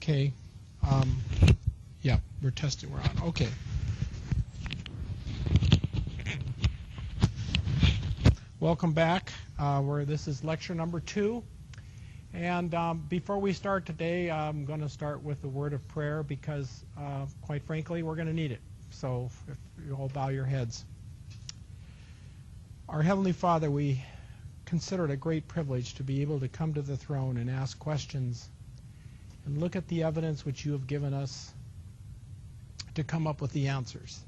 Okay. Yeah, we're testing. We're on. Okay. Welcome back. This is lecture number 2. And before we start today, I'm going to start with a word of prayer because, quite frankly, we're going to need it. So if you all bow your heads. Our Heavenly Father, we consider it a great privilege to be able to come to the throne and ask questions and look at the evidence which you have given us to come up with the answers.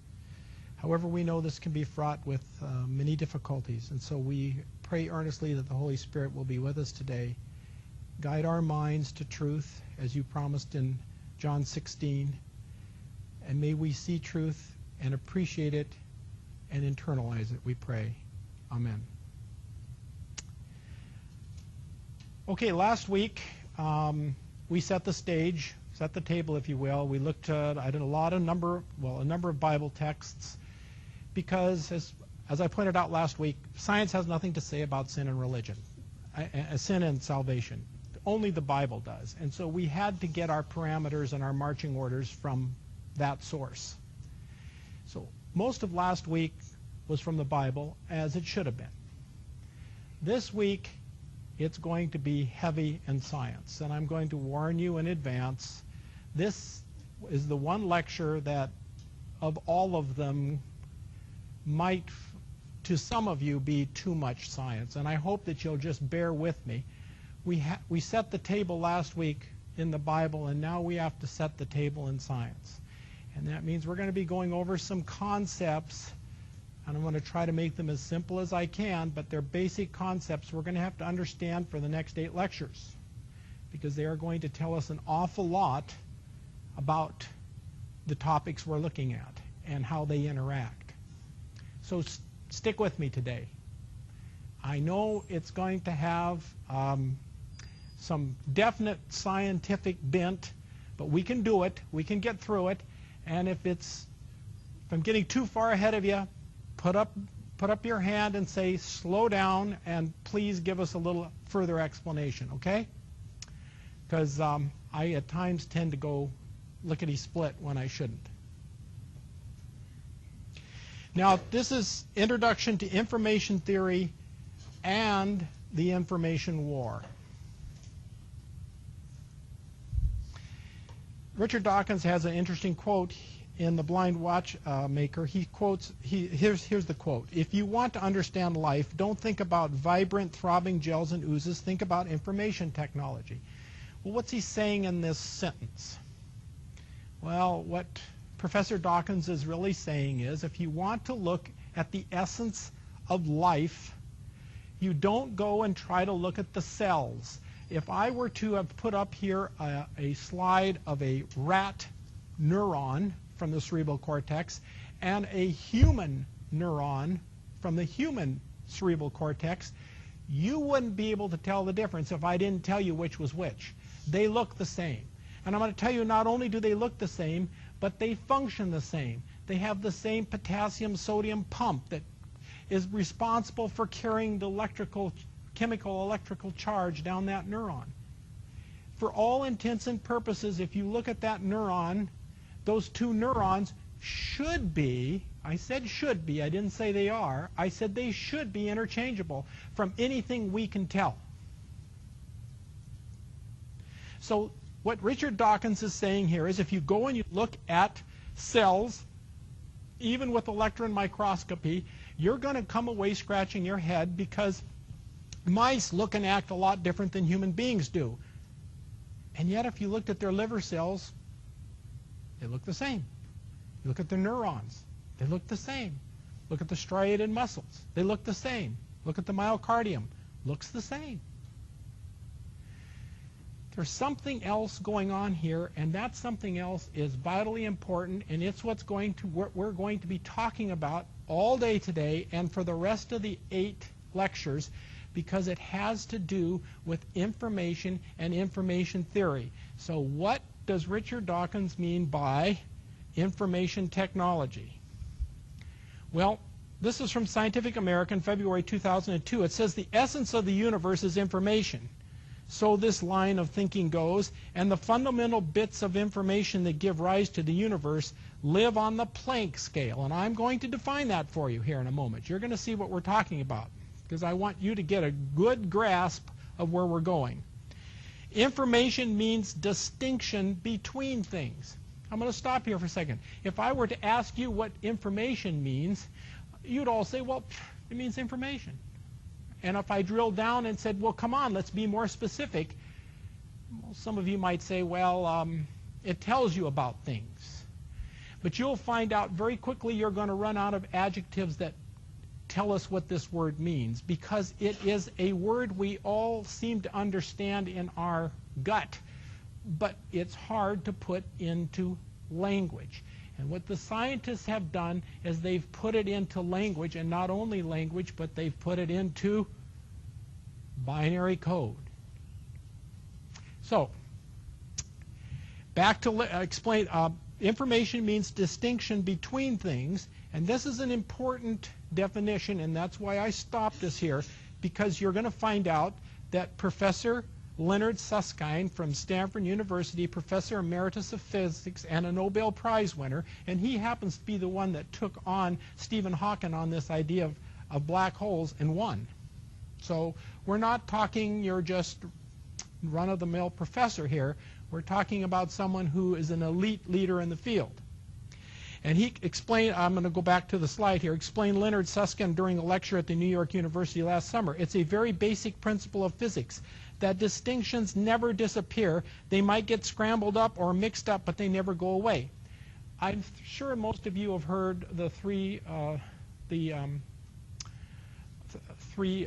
However, we know this can be fraught with many difficulties, and so we pray earnestly that the Holy Spirit will be with us today. Guide our minds to truth, as you promised in John 16, and may we see truth and appreciate it and internalize it, we pray. Amen. Okay, last week we set the stage, set the table, if you will. We looked at a number of Bible texts because, as I pointed out last week, science has nothing to say about sin and religion, sin and salvation. Only the Bible does. And so we had to get our parameters and our marching orders from that source. So most of last week was from the Bible, as it should have been. This week, it's going to be heavy in science, and I'm going to warn you in advance. This is the one lecture that, of all of them, might, to some of you, be too much science, and I hope that you'll just bear with me. We set the table last week in the Bible, and now we have to set the table in science. And that means we're going to be going over some concepts, and I'm going to try to make them as simple as I can, but they're basic concepts we're going to have to understand for the next 8 lectures, because they are going to tell us an awful lot about the topics we're looking at and how they interact. So stick with me today. I know it's going to have some definite scientific bent, but we can do it. We can get through it. And if I'm getting too far ahead of you, put up your hand and say, slow down, and please give us a little further explanation, okay? Because I at times tend to go lickety-split when I shouldn't. Now, this is Introduction to Information Theory and the Information War. Richard Dawkins has an interesting quote in The Blind Watchmaker. He quotes, here's the quote: "If you want to understand life, don't think about vibrant, throbbing gels and oozes. Think about information technology." Well, what's he saying in this sentence? Well, what Professor Dawkins is really saying is, if you want to look at the essence of life, you don't go and try to look at the cells. If I were to have put up here a slide of a rat neuron from the cerebral cortex and a human neuron from the human cerebral cortex, you wouldn't be able to tell the difference if I didn't tell you which was which. They look the same. And I'm going to tell you, not only do they look the same, but they function the same. They have the same potassium-sodium pump that is responsible for carrying the chemical electrical charge down that neuron. For all intents and purposes, if you look at that neuron, those two neurons should be, I said should be, I didn't say they are, I said they should be interchangeable from anything we can tell. So what Richard Dawkins is saying here is, if you go and you look at cells, even with electron microscopy, you're going to come away scratching your head, because mice look and act a lot different than human beings do. And yet, if you looked at their liver cells, they look the same. You look at their neurons, they look the same. Look at the striated muscles, they look the same. Look at the myocardium, looks the same. There's something else going on here, and that something else is vitally important, and it's what we're going to be talking about all day today and for the rest of the 8 lectures, because it has to do with information and information theory. So what does Richard Dawkins mean by information technology? Well, this is from Scientific American, February 2002. It says, "The essence of the universe is information. so this line of thinking goes, and the fundamental bits of information that give rise to the universe live on the Planck scale. And I'm going to define that for you here in a moment. You're going to see what we're talking about, because I want you to get a good grasp of where we're going. Information means distinction between things. I'm going to stop here for a second. If I were to ask you what information means, you'd all say, well, it means information. And if I drilled down and said, well, come on, let's be more specific, well, some of you might say, well, it tells you about things. But you'll find out very quickly you're going to run out of adjectives that tell us what this word means, because it is a word we all seem to understand in our gut, but it's hard to put into language. And what the scientists have done is they've put it into language, and not only language, but they've put it into binary code. So, back to explain, information means distinction between things, and this is an important definition, and that's why I stopped this here, because you're going to find out that Professor Leonard Susskind from Stanford University, Professor Emeritus of Physics and a Nobel Prize winner, and he happens to be the one that took on Stephen Hawking on this idea of black holes and won. So we're not talking you're just run-of-the-mill professor here. We're talking about someone who is an elite leader in the field. And he explained, I'm going to go back to the slide here, explained Leonard Susskind during a lecture at the New York University last summer. It's a very basic principle of physics that distinctions never disappear. They might get scrambled up or mixed up, but they never go away. I'm sure most of you have heard the three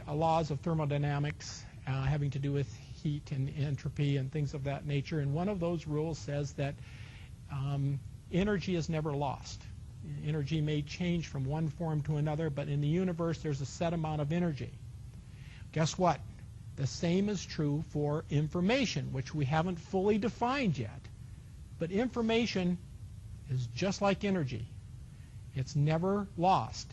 laws of thermodynamics having to do with heat and entropy and things of that nature. And one of those rules says that energy is never lost. Energy may change from one form to another, but in the universe there's a set amount of energy. Guess what? The same is true for information, which we haven't fully defined yet. But information is just like energy. It's never lost.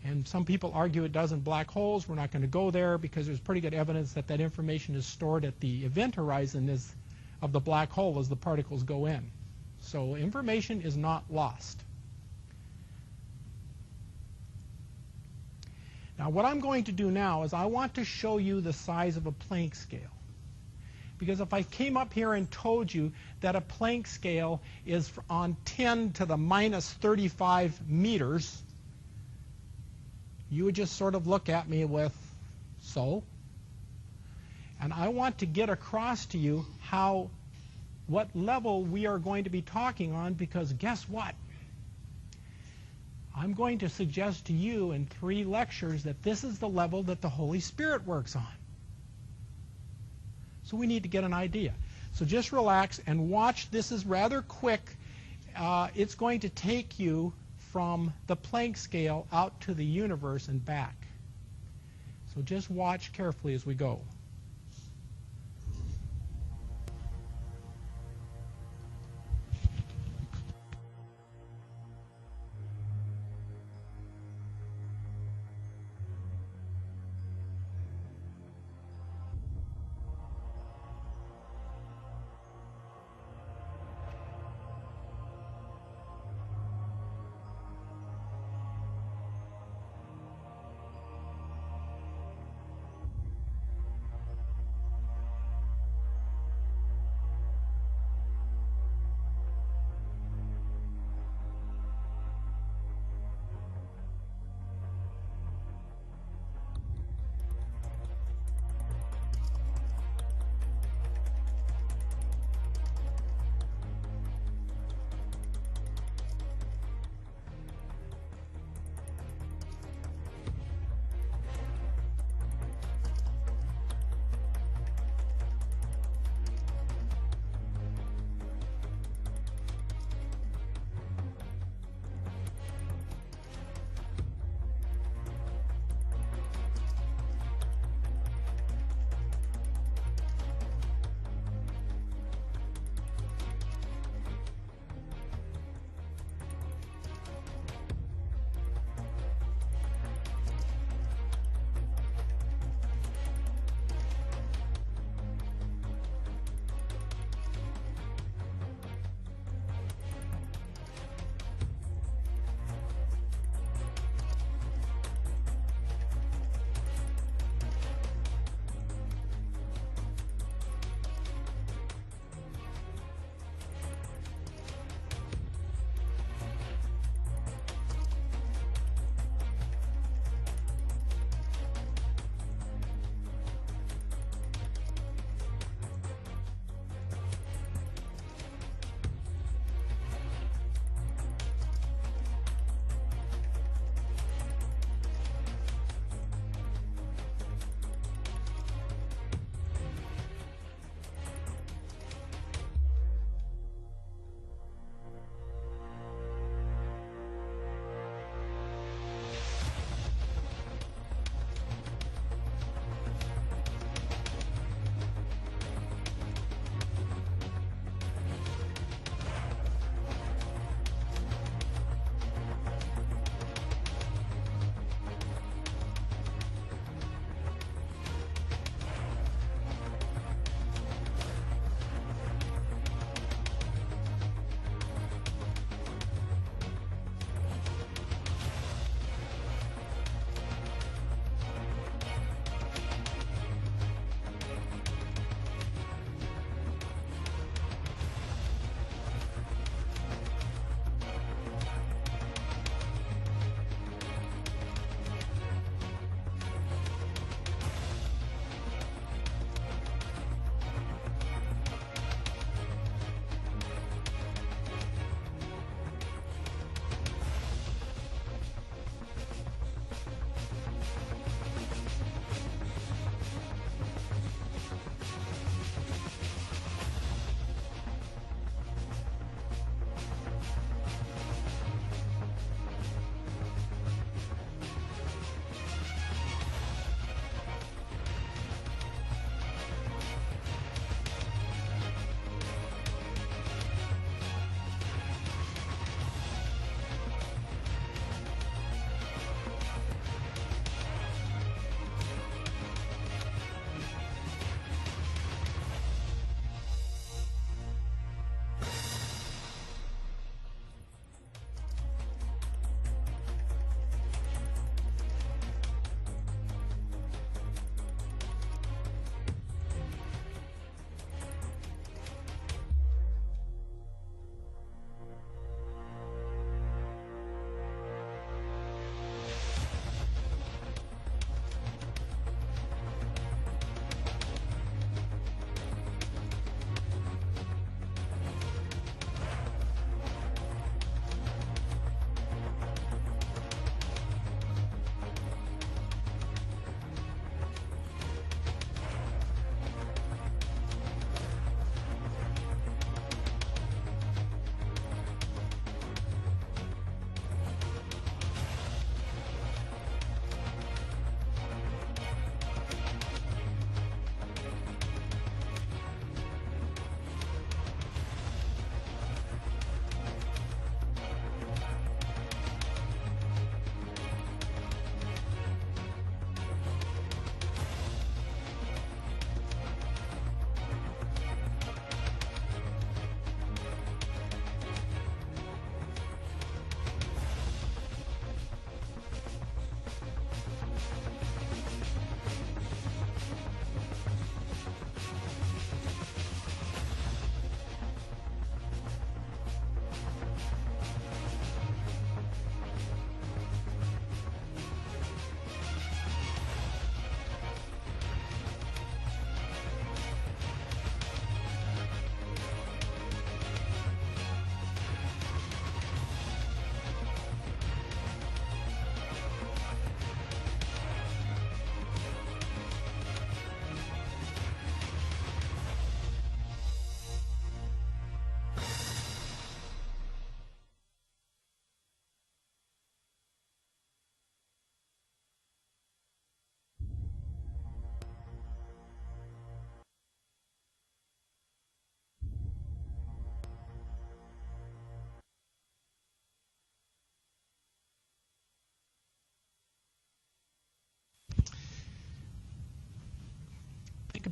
And some people argue it does in black holes. We're not going to go there because there's pretty good evidence that that information is stored at the event horizon of the black hole as the particles go in. So information is not lost. Now what I'm going to do now is I want to show you the size of a Planck scale. Because if I came up here and told you that a Planck scale is on 10 to the minus 35 meters, you would just sort of look at me with, so? And I want to get across to you what level we are going to be talking on, because guess what? I'm going to suggest to you in 3 lectures that this is the level that the Holy Spirit works on. So we need to get an idea. So just relax and watch. This is rather quick. It's going to take you from the Planck scale out to the universe and back. So just watch carefully as we go.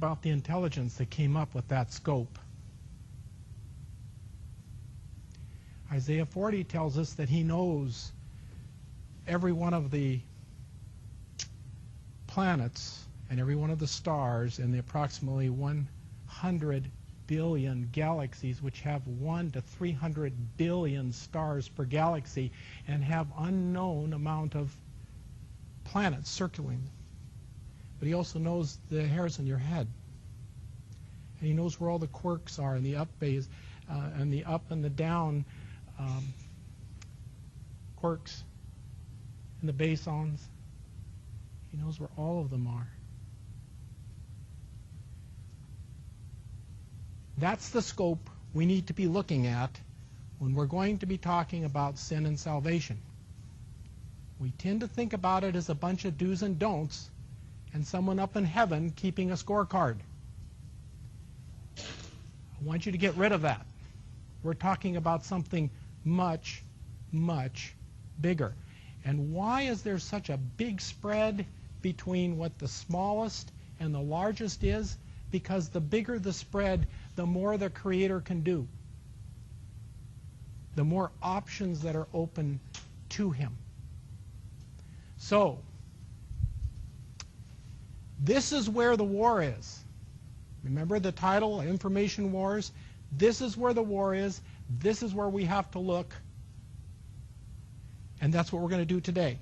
about the intelligence that came up with that scope. Isaiah 40 tells us that he knows every one of the planets and every one of the stars in the approximately 100 billion galaxies, which have 1 to 300 billion stars per galaxy and have unknown amount of planets circling. But he also knows the hairs on your head. And he knows where all the quarks are and the up base, and the up and the down quarks and the bosons. He knows where all of them are. That's the scope we need to be looking at when we're going to be talking about sin and salvation. We tend to think about it as a bunch of do's and don'ts and someone up in heaven keeping a scorecard. I want you to get rid of that. We're talking about something much, much bigger. And why is there such a big spread between what the smallest and the largest is? Because the bigger the spread, the more the Creator can do. The more options that are open to Him. So, this is where the war is. Remember the title, Information Wars? This is where the war is. This is where we have to look. And that's what we're going to do today.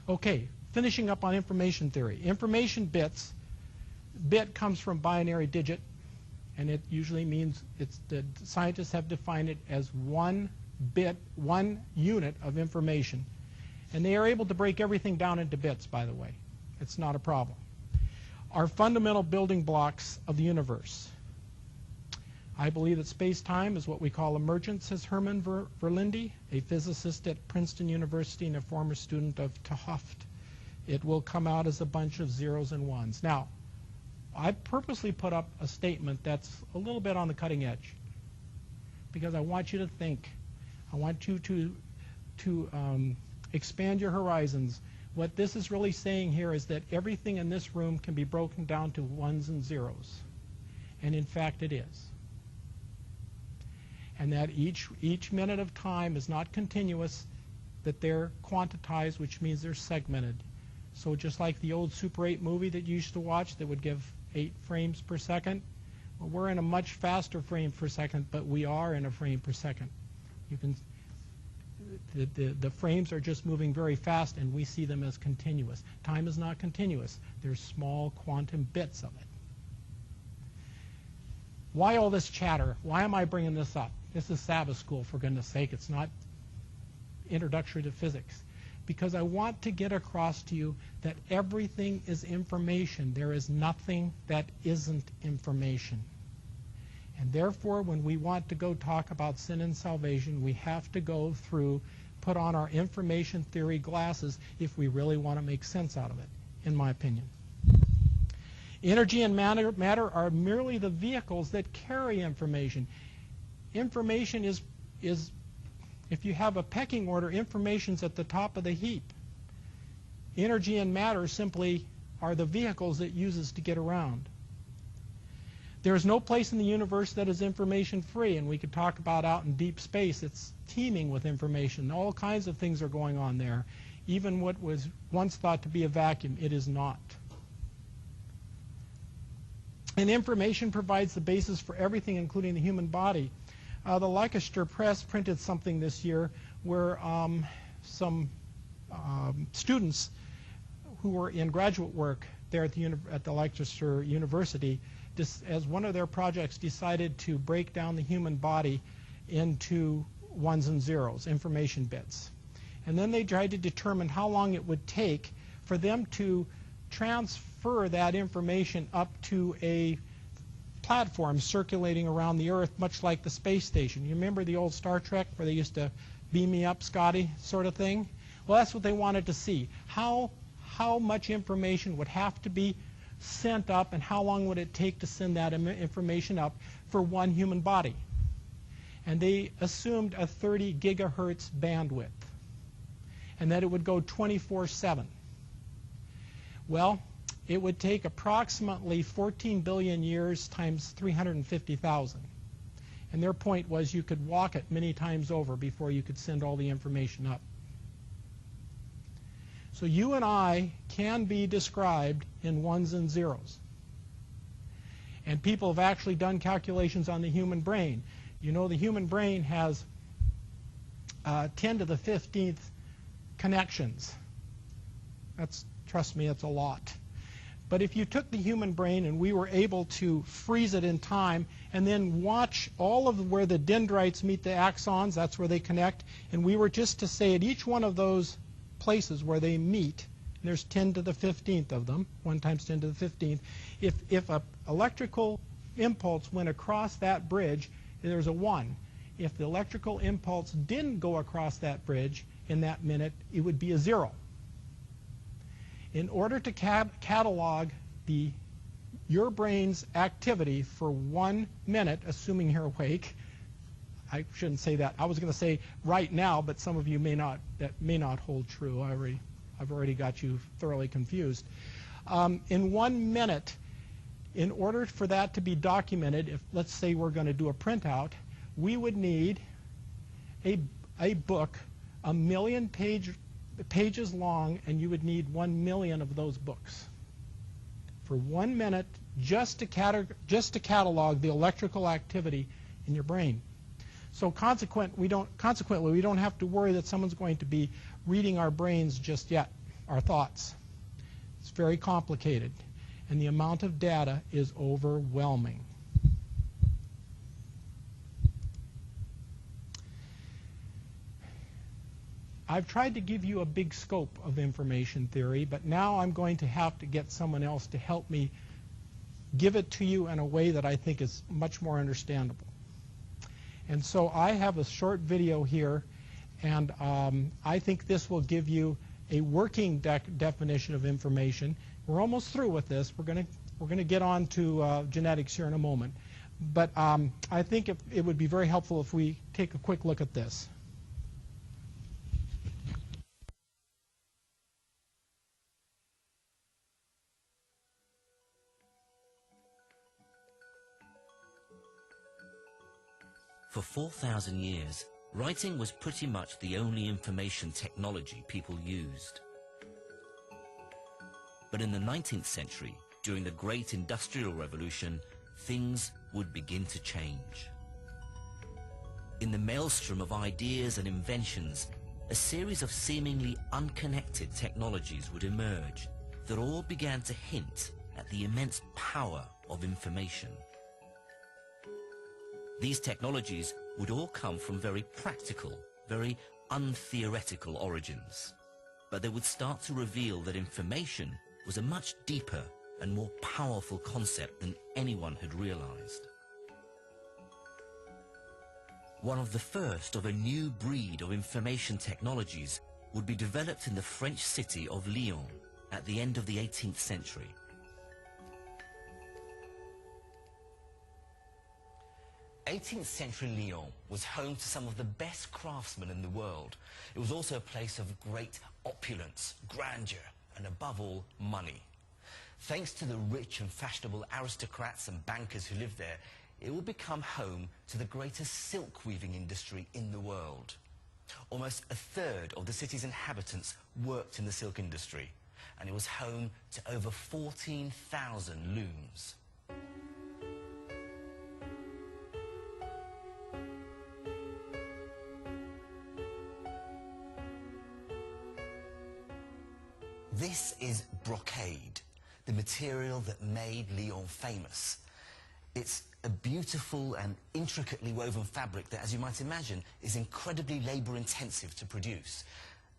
Okay, finishing up on information theory. Information bits. Bit comes from binary digit, and it usually means the scientists have defined it as one bit, one unit of information. And they are able to break everything down into bits, by the way. It's not a problem. Are fundamental building blocks of the universe. I believe that space-time is what we call emergent, says Herman Verlinde, a physicist at Princeton University and a former student of Taft. It will come out as a bunch of zeros and ones. Now, I purposely put up a statement that's a little bit on the cutting edge because I want you to think. I want you to expand your horizons. What this is really saying here is that everything in this room can be broken down to ones and zeros. And in fact, it is. And that each minute of time is not continuous, that they're quantized, which means they're segmented. So just like the old Super 8 movie that you used to watch that would give 8 frames per second, well, we're in a much faster frame per second, but we are in a frame per second. You can, the frames are just moving very fast, and we see them as continuous. Time is not continuous. There's small quantum bits of it. Why all this chatter? Why am I bringing this up? This is Sabbath school, for goodness sake. It's not introductory to physics. Because I want to get across to you that everything is information. There is nothing that isn't information. And therefore, when we want to go talk about sin and salvation, we have to go through, put on our information theory glasses if we really want to make sense out of it, in my opinion. Energy and matter are merely the vehicles that carry information. Information is if you have a pecking order, information's at the top of the heap. Energy and matter simply are the vehicles it uses to get around. There is no place in the universe that is information free, and we could talk about out in deep space. It's teeming with information. All kinds of things are going on there. Even what was once thought to be a vacuum, it is not. And information provides the basis for everything, including the human body. The Leicester Press printed something this year where some students who were in graduate work there at the Leicester University, as one of their projects, decided to break down the human body into ones and zeros, information bits. And then they tried to determine how long it would take for them to transfer that information up to a platform circulating around the Earth, much like the space station. You remember the old Star Trek where they used to beam me up, Scotty, sort of thing? Well, that's what they wanted to see. How much information would have to be sent up, and how long would it take to send that information up for one human body? And they assumed a 30 gigahertz bandwidth, and that it would go 24/7. Well, it would take approximately 14 billion years times 350,000. And their point was you could walk it many times over before you could send all the information up. So you and I can be described in ones and zeros. And people have actually done calculations on the human brain. You know, the human brain has 10 to the 15th connections. Trust me, it's a lot. But if you took the human brain and we were able to freeze it in time and then watch all of where the dendrites meet the axons, that's where they connect, and we were just to say at each one of those places where they meet, and there's 10 to the 15th of them, 1 times 10 to the 15th, if an electrical impulse went across that bridge, there's a 1. If the electrical impulse didn't go across that bridge in that minute, it would be a 0. In order to catalog your brain's activity for 1 minute, assuming you're awake, I shouldn't say that. I was going to say right now, but some of you that may not hold true. I've already got you thoroughly confused. In 1 minute, in order for that to be documented, if let's say we're going to do a printout, we would need a book 1 million pages long, and you would need 1 million of those books for 1 minute just to catalog the electrical activity in your brain. So consequently, we don't have to worry that someone's going to be reading our brains just yet, our thoughts. It's very complicated, and the amount of data is overwhelming. I've tried to give you a big scope of information theory, but now I'm going to have to get someone else to help me give it to you in a way that I think is much more understandable. And so I have a short video here, and I think this will give you a working definition of information. We're almost through with this. We're going to get on to genetics here in a moment. But I think it would be very helpful if we take a quick look at this. For 4,000 years, writing was pretty much the only information technology people used. But in the 19th century, during the Great Industrial Revolution, things would begin to change. In the maelstrom of ideas and inventions, a series of seemingly unconnected technologies would emerge that all began to hint at the immense power of information. These technologies would all come from very practical, very untheoretical origins. But they would start to reveal that information was a much deeper and more powerful concept than anyone had realized. One of the first of a new breed of information technologies would be developed in the French city of Lyon at the end of the 18th century. 18th century Lyon was home to some of the best craftsmen in the world. It was also a place of great opulence, grandeur, and above all, money. Thanks to the rich and fashionable aristocrats and bankers who lived there, it would become home to the greatest silk weaving industry in the world. Almost a third of the city's inhabitants worked in the silk industry, and it was home to over 14,000 looms. This is brocade, the material that made Lyon famous. It's a beautiful and intricately woven fabric that, as you might imagine, is incredibly labor-intensive to produce.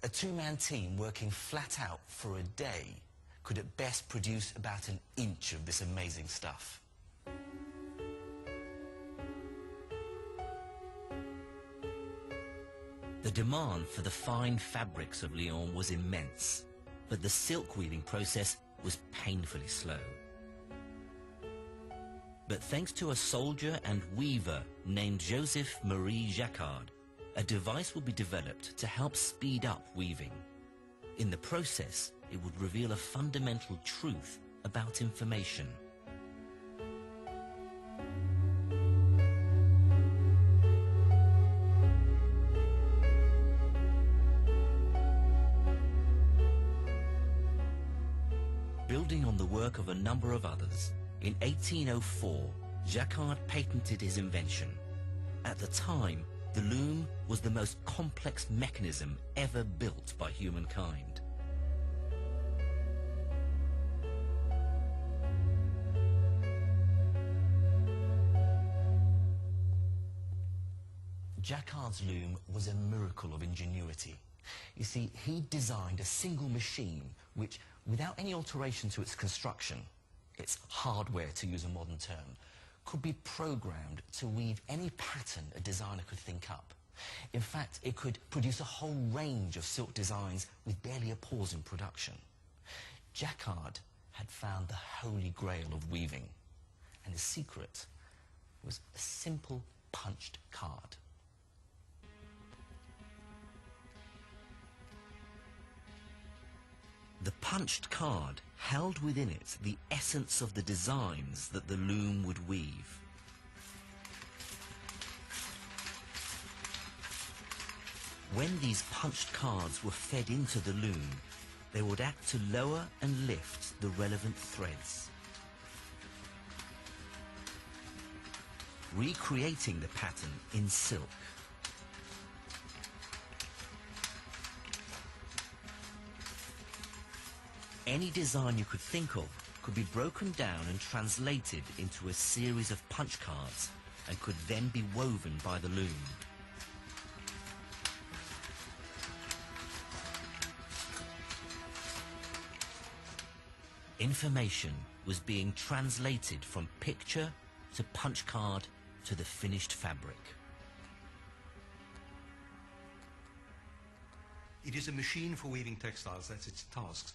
A two-man team working flat out for a day could at best produce about an inch of this amazing stuff. The demand for the fine fabrics of Lyon was immense, but the silk weaving process was painfully slow. But thanks to a soldier and weaver named Joseph Marie Jacquard, a device would be developed to help speed up weaving. In the process, it would reveal a fundamental truth about information. Building on the work of a number of others, in 1804, Jacquard patented his invention. At the time, the loom was the most complex mechanism ever built by humankind. Jacquard's loom was a miracle of ingenuity. You see, he designed a single machine which, without any alteration to its construction, its hardware to use a modern term, could be programmed to weave any pattern a designer could think up. In fact, it could produce a whole range of silk designs with barely a pause in production. Jacquard had found the holy grail of weaving, and his secret was a simple punched card. The punched card held within it the essence of the designs that the loom would weave. When these punched cards were fed into the loom, they would act to lower and lift the relevant threads, recreating the pattern in silk. Any design you could think of could be broken down and translated into a series of punch cards and could then be woven by the loom. Information was being translated from picture to punch card to the finished fabric. It is a machine for weaving textiles, that's its task.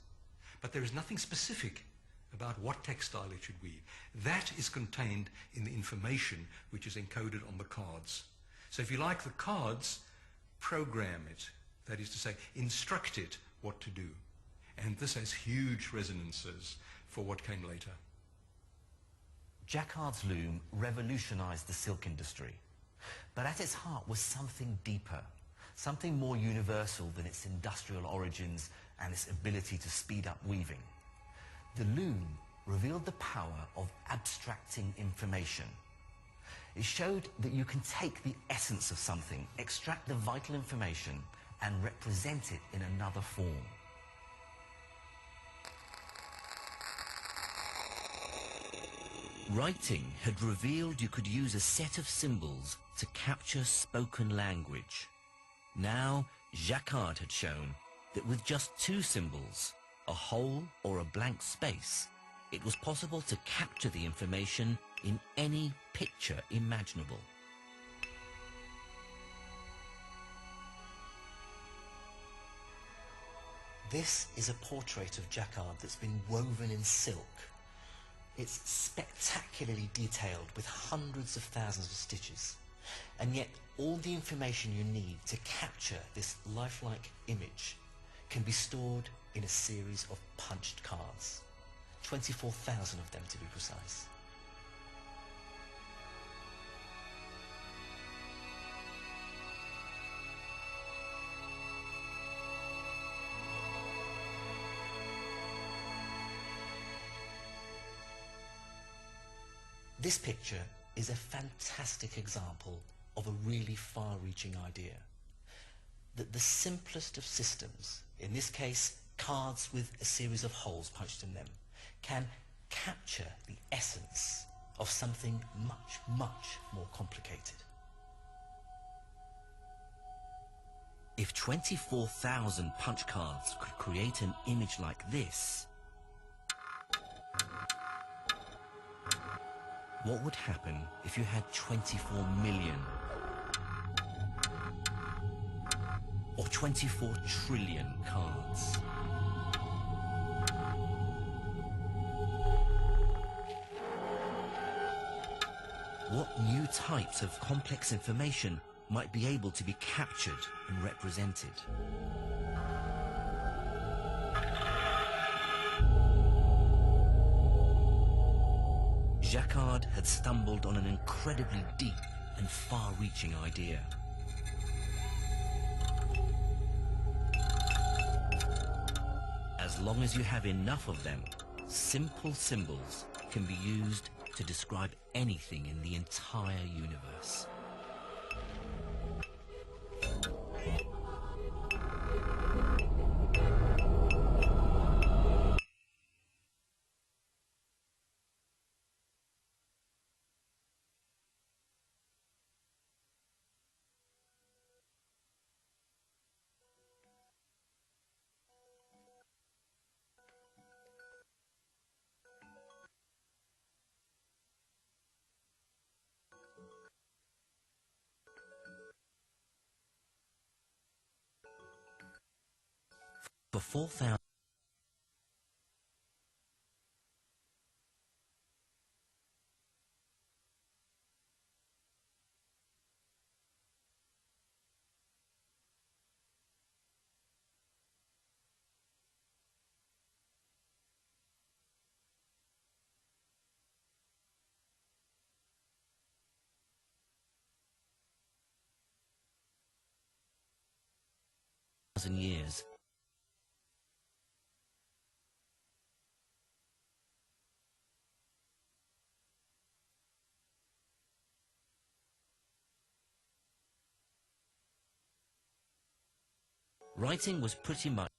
But there is nothing specific about what textile it should weave. That is contained in the information which is encoded on the cards. So if you like, the cards program it, that is to say, instruct it what to do. And this has huge resonances for what came later. Jacquard's loom revolutionized the silk industry, but at its heart was something deeper, something more universal than its industrial origins and its ability to speed up weaving. The loom revealed the power of abstracting information. It showed that you can take the essence of something, extract the vital information, and represent it in another form. Writing had revealed you could use a set of symbols to capture spoken language. Now, Jacquard had shown that with just two symbols, a hole or a blank space, it was possible to capture the information in any picture imaginable. This is a portrait of Jacquard that's been woven in silk. It's spectacularly detailed with hundreds of thousands of stitches, and yet all the information you need to capture this lifelike image can be stored in a series of punched cards, 24,000 of them to be precise. This picture is a fantastic example of a really far-reaching idea. That the simplest of systems, in this case cards with a series of holes punched in them, can capture the essence of something much, much more complicated. If 24,000 punch cards could create an image like this, what would happen if you had 24 million? Or 24 trillion cards? What new types of complex information might be able to be captured and represented? Jacquard had stumbled on an incredibly deep and far-reaching idea. As long as you have enough of them, simple symbols can be used to describe anything in the entire universe. For 4,000 years, writing was pretty much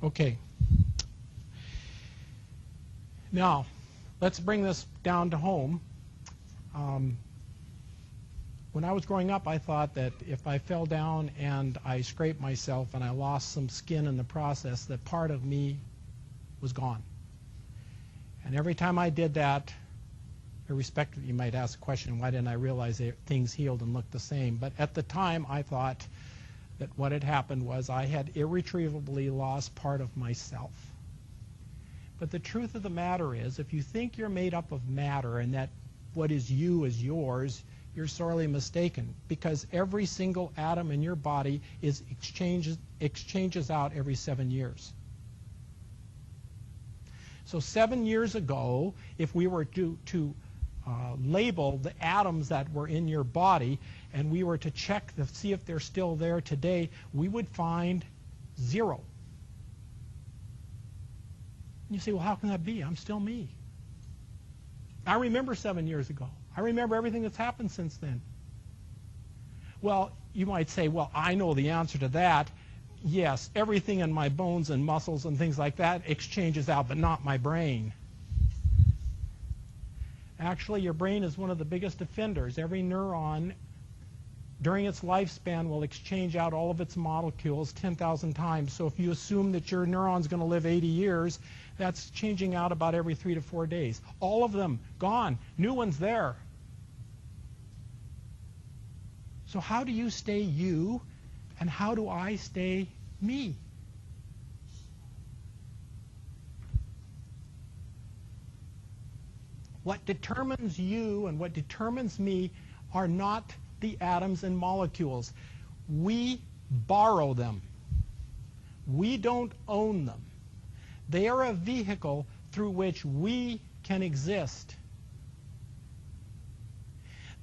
Okay. Now, let's bring this down to home. When I was growing up, I thought that if I fell down and I scraped myself and I lost some skin in the process, that part of me was gone. And every time I did that, irrespective, you might ask the question, why didn't I realize that things healed and looked the same? But at the time, I thought that what had happened was I had irretrievably lost part of myself. But the truth of the matter is, if you think you're made up of matter and that what is you is yours, you're sorely mistaken, because every single atom in your body is exchanges out every 7 years. So 7 years ago, if we were to label the atoms that were in your body, and we were to check to see if they're still there today, we would find 0. And you say, well, how can that be? I'm still me. I remember 7 years ago. I remember everything that's happened since then. Well, you might say, well, I know the answer to that. Yes, everything in my bones and muscles and things like that exchanges out, but not my brain. Actually, your brain is one of the biggest offenders. Every neuron during its lifespan will exchange out all of its molecules 10,000 times. So if you assume that your neuron's going to live 80 years, that's changing out about every 3 to 4 days. All of them gone. New ones there. So how do you stay you, and how do I stay me? What determines you and what determines me are not the atoms and molecules. We borrow them. We don't own them. They are a vehicle through which we can exist.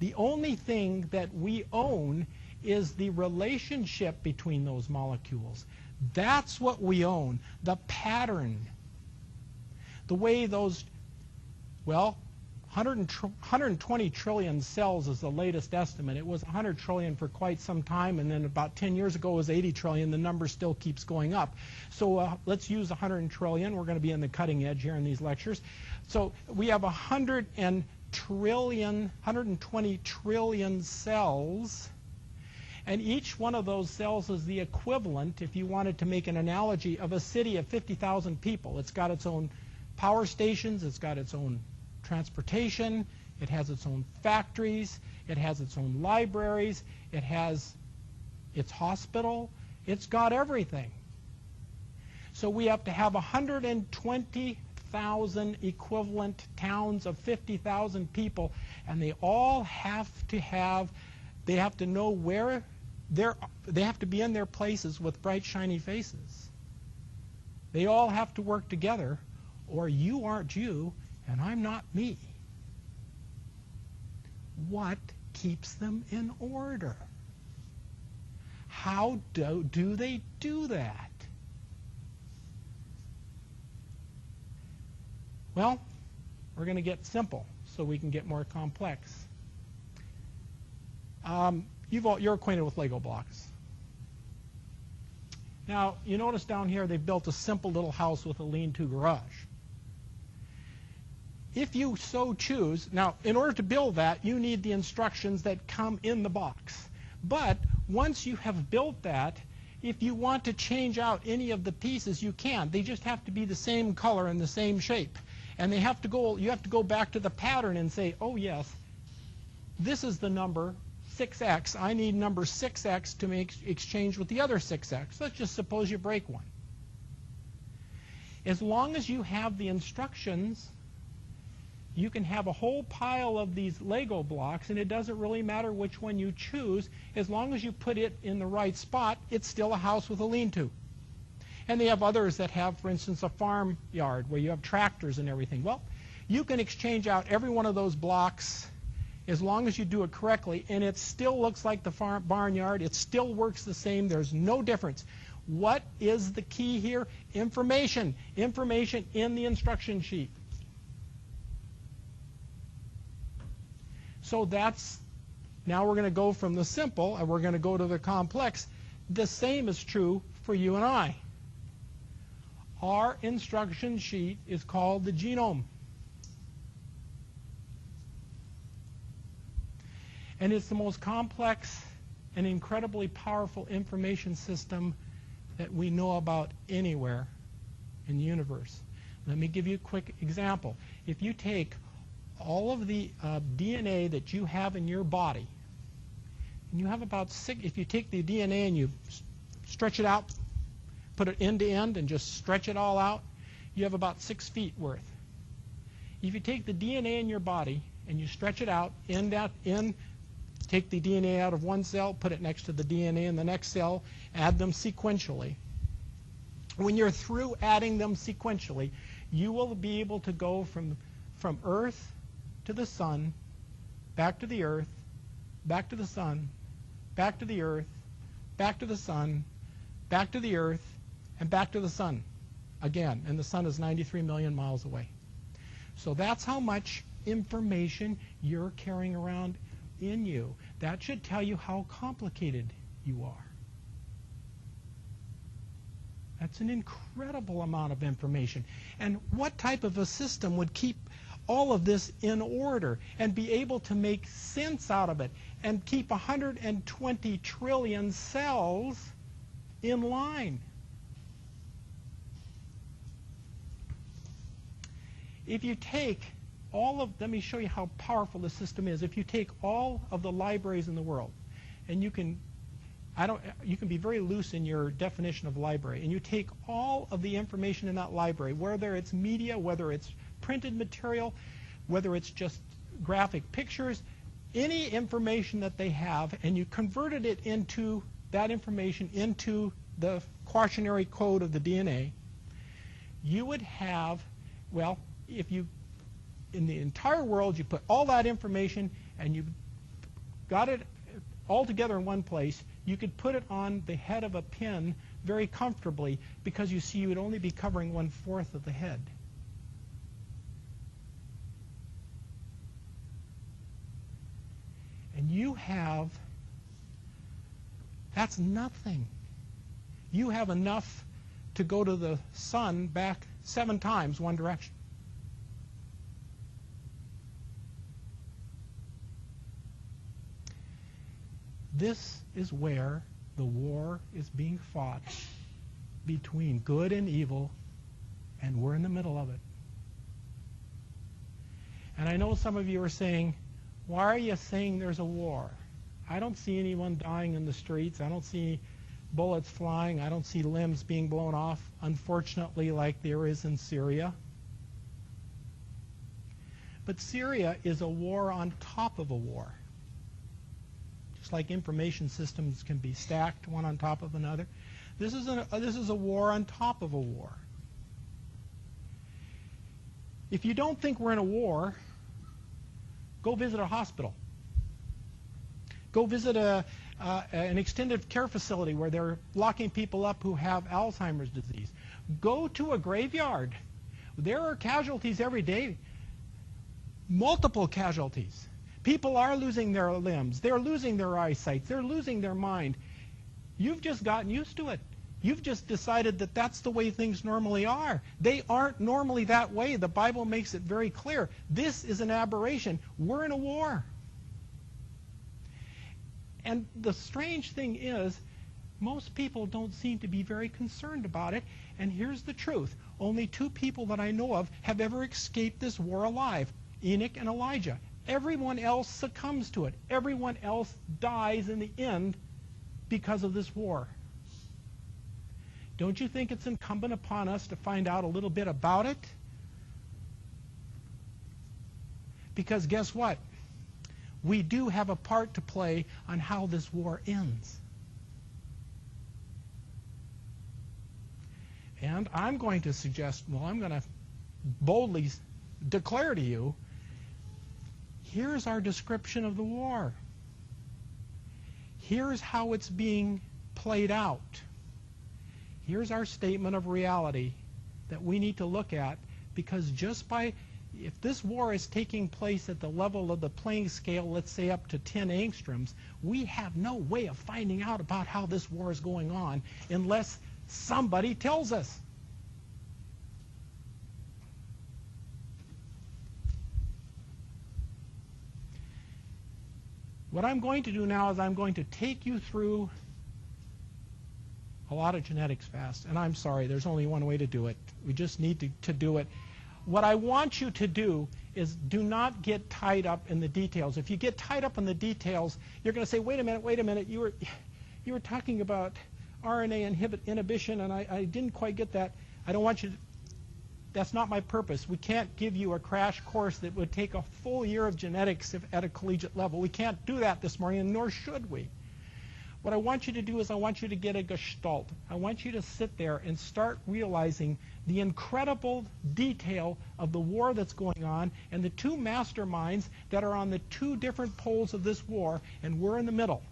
The only thing that we own is the relationship between those molecules. That's what we own, the pattern. The way those, well, 120 trillion cells is the latest estimate. It was 100 trillion for quite some time, and then about 10 years ago it was 80 trillion. The number still keeps going up. So let's use 100 trillion. We're going to be in the cutting edge here in these lectures. So we have 120 trillion cells, and each one of those cells is the equivalent, if you wanted to make an analogy, of a city of 50,000 people. It's got its own power stations, it's got its own transportation, it has its own factories, it has its own libraries, it has its hospital, it's got everything. So we have to have 120,000 equivalent towns of 50,000 people, and they all have to know where they have to be in their places with bright, shiny faces. They all have to work together, or you aren't you, and I'm not me. What keeps them in order? How do they do that? Well, we're going to get simple so we can get more complex. You're acquainted with Lego blocks. Now, you notice down here they've built a simple little house with a lean-to garage. If you so choose, now in order to build that, you need the instructions that come in the box. But once you have built that, if you want to change out any of the pieces, you can. They just have to be the same color and the same shape. And you have to go back to the pattern and say, oh yes, this is the number 6x. I need number 6x to make exchange with the other 6x. Let's just suppose you break one. As long as you have the instructions, you can have a whole pile of these Lego blocks, and it doesn't really matter which one you choose. As long as you put it in the right spot, it's still a house with a lean-to. And they have others that have, for instance, a farm yard where you have tractors and everything. Well, you can exchange out every one of those blocks as long as you do it correctly, and it still looks like the barnyard. It still works the same. There's no difference. What is the key here? Information. Information in the instruction sheet. So now we're going to go from the simple and we're going to go to the complex. The same is true for you and I. Our instruction sheet is called the genome. And it's the most complex and incredibly powerful information system that we know about anywhere in the universe. Let me give you a quick example. If you take all of the DNA that you have in your body, and you have about if you take the DNA and you stretch it out, put it end to end and just stretch it all out, you have about 6 feet worth. If you take the DNA in your body and you stretch it out, take the DNA out of one cell, put it next to the DNA in the next cell, add them sequentially. When you're through adding them sequentially, you will be able to go from Earth to the sun, back to the Earth, back to the sun, back to the Earth, back to the sun, back to the Earth, and back to the sun again. And the sun is 93 million miles away. So that's how much information you're carrying around in you. That should tell you how complicated you are. That's an incredible amount of information. And what type of a system would keep all of this in order and be able to make sense out of it and keep 120 trillion cells in line? If you take let me show you how powerful the system is. If you take all of the libraries in the world, and you can be very loose in your definition of library, and you take all of the information in that library, whether it's media, whether it's printed material, whether it's just graphic pictures, any information that they have, and you converted it into that information into the quaternary code of the DNA, you would have, well, if you in the entire world, you put all that information and you got it all together in one place, you could put it on the head of a pin very comfortably, because you see you would only be covering 1/4 of the head. that's nothing. You have enough to go to the sun back 7 times one direction. This is where the war is being fought between good and evil, and we're in the middle of it. And I know some of you are saying, why are you saying there's a war? I don't see anyone dying in the streets. I don't see bullets flying. I don't see limbs being blown off, unfortunately, like there is in Syria. But Syria is a war on top of a war. Just like information systems can be stacked one on top of another. This is a war on top of a war. If you don't think we're in a war, go visit a hospital. Go visit an extended care facility where they're locking people up who have Alzheimer's disease. Go to a graveyard. There are casualties every day. Multiple casualties. People are losing their limbs. They're losing their eyesight. They're losing their mind. You've just gotten used to it. You've just decided that that's the way things normally are. They aren't normally that way. The Bible makes it very clear. This is an aberration. We're in a war. And the strange thing is, most people don't seem to be very concerned about it. And here's the truth. Only 2 people that I know of have ever escaped this war alive, Enoch and Elijah. Everyone else succumbs to it. Everyone else dies in the end because of this war. Don't you think it's incumbent upon us to find out a little bit about it? Because guess what? We do have a part to play on how this war ends. And I'm going to suggest, well, I'm going to boldly declare to you, here's our description of the war. Here's how it's being played out. Here's our statement of reality that we need to look at, because if this war is taking place at the level of the playing scale, let's say up to 10 angstroms, we have no way of finding out about how this war is going on unless somebody tells us. What I'm going to do now is I'm going to take you through a lot of genetics fast. And I'm sorry, there's only one way to do it. We just need to do it. What I want you to do is do not get tied up in the details. If you get tied up in the details, you're going to say, wait a minute, you were talking about RNA inhibition, and I didn't quite get that. I don't want you to, that's not my purpose. We can't give you a crash course that would take a full year of genetics at a collegiate level. We can't do that this morning, and nor should we. What I want you to do is I want you to get a gestalt. I want you to sit there and start realizing the incredible detail of the war that's going on and the 2 masterminds that are on the 2 different poles of this war, and we're in the middle.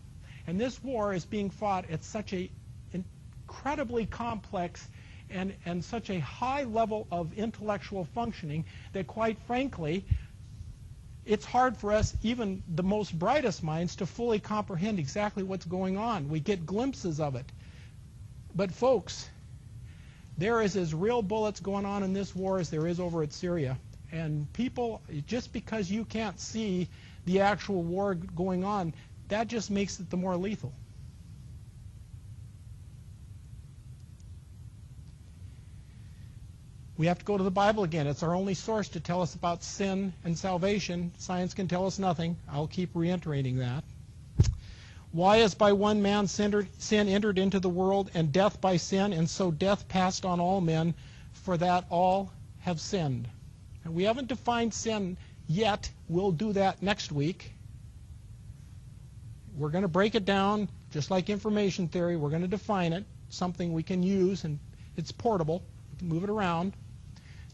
And this war is being fought at such an incredibly complex and such a high level of intellectual functioning that, quite frankly, it's hard for us, even the most brightest minds, to fully comprehend exactly what's going on. We get glimpses of it. But folks, there is as real bullets going on in this war as there is over at Syria. And people, just because you can't see the actual war going on, that just makes it the more lethal. We have to go to the Bible again. It's our only source to tell us about sin and salvation. Science can tell us nothing. I'll keep reiterating that. Why is by one man sin entered into the world, and death by sin, and so death passed on all men, for that all have sinned? And we haven't defined sin yet. We'll do that next week. We're going to break it down, just like information theory. We're going to define it, something we can use, and it's portable. We can move it around.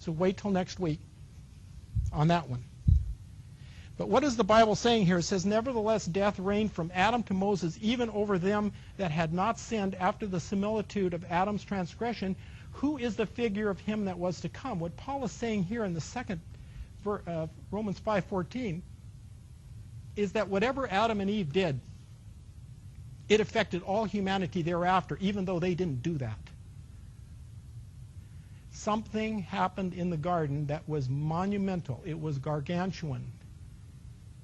So wait till next week on that one. But what is the Bible saying here? It says, nevertheless, death reigned from Adam to Moses, even over them that had not sinned after the similitude of Adam's transgression. Who is the figure of him that was to come? What Paul is saying here in the second Romans 5:14 is that whatever Adam and Eve did, it affected all humanity thereafter, even though they didn't do that. Something happened in the garden that was monumental. It was gargantuan.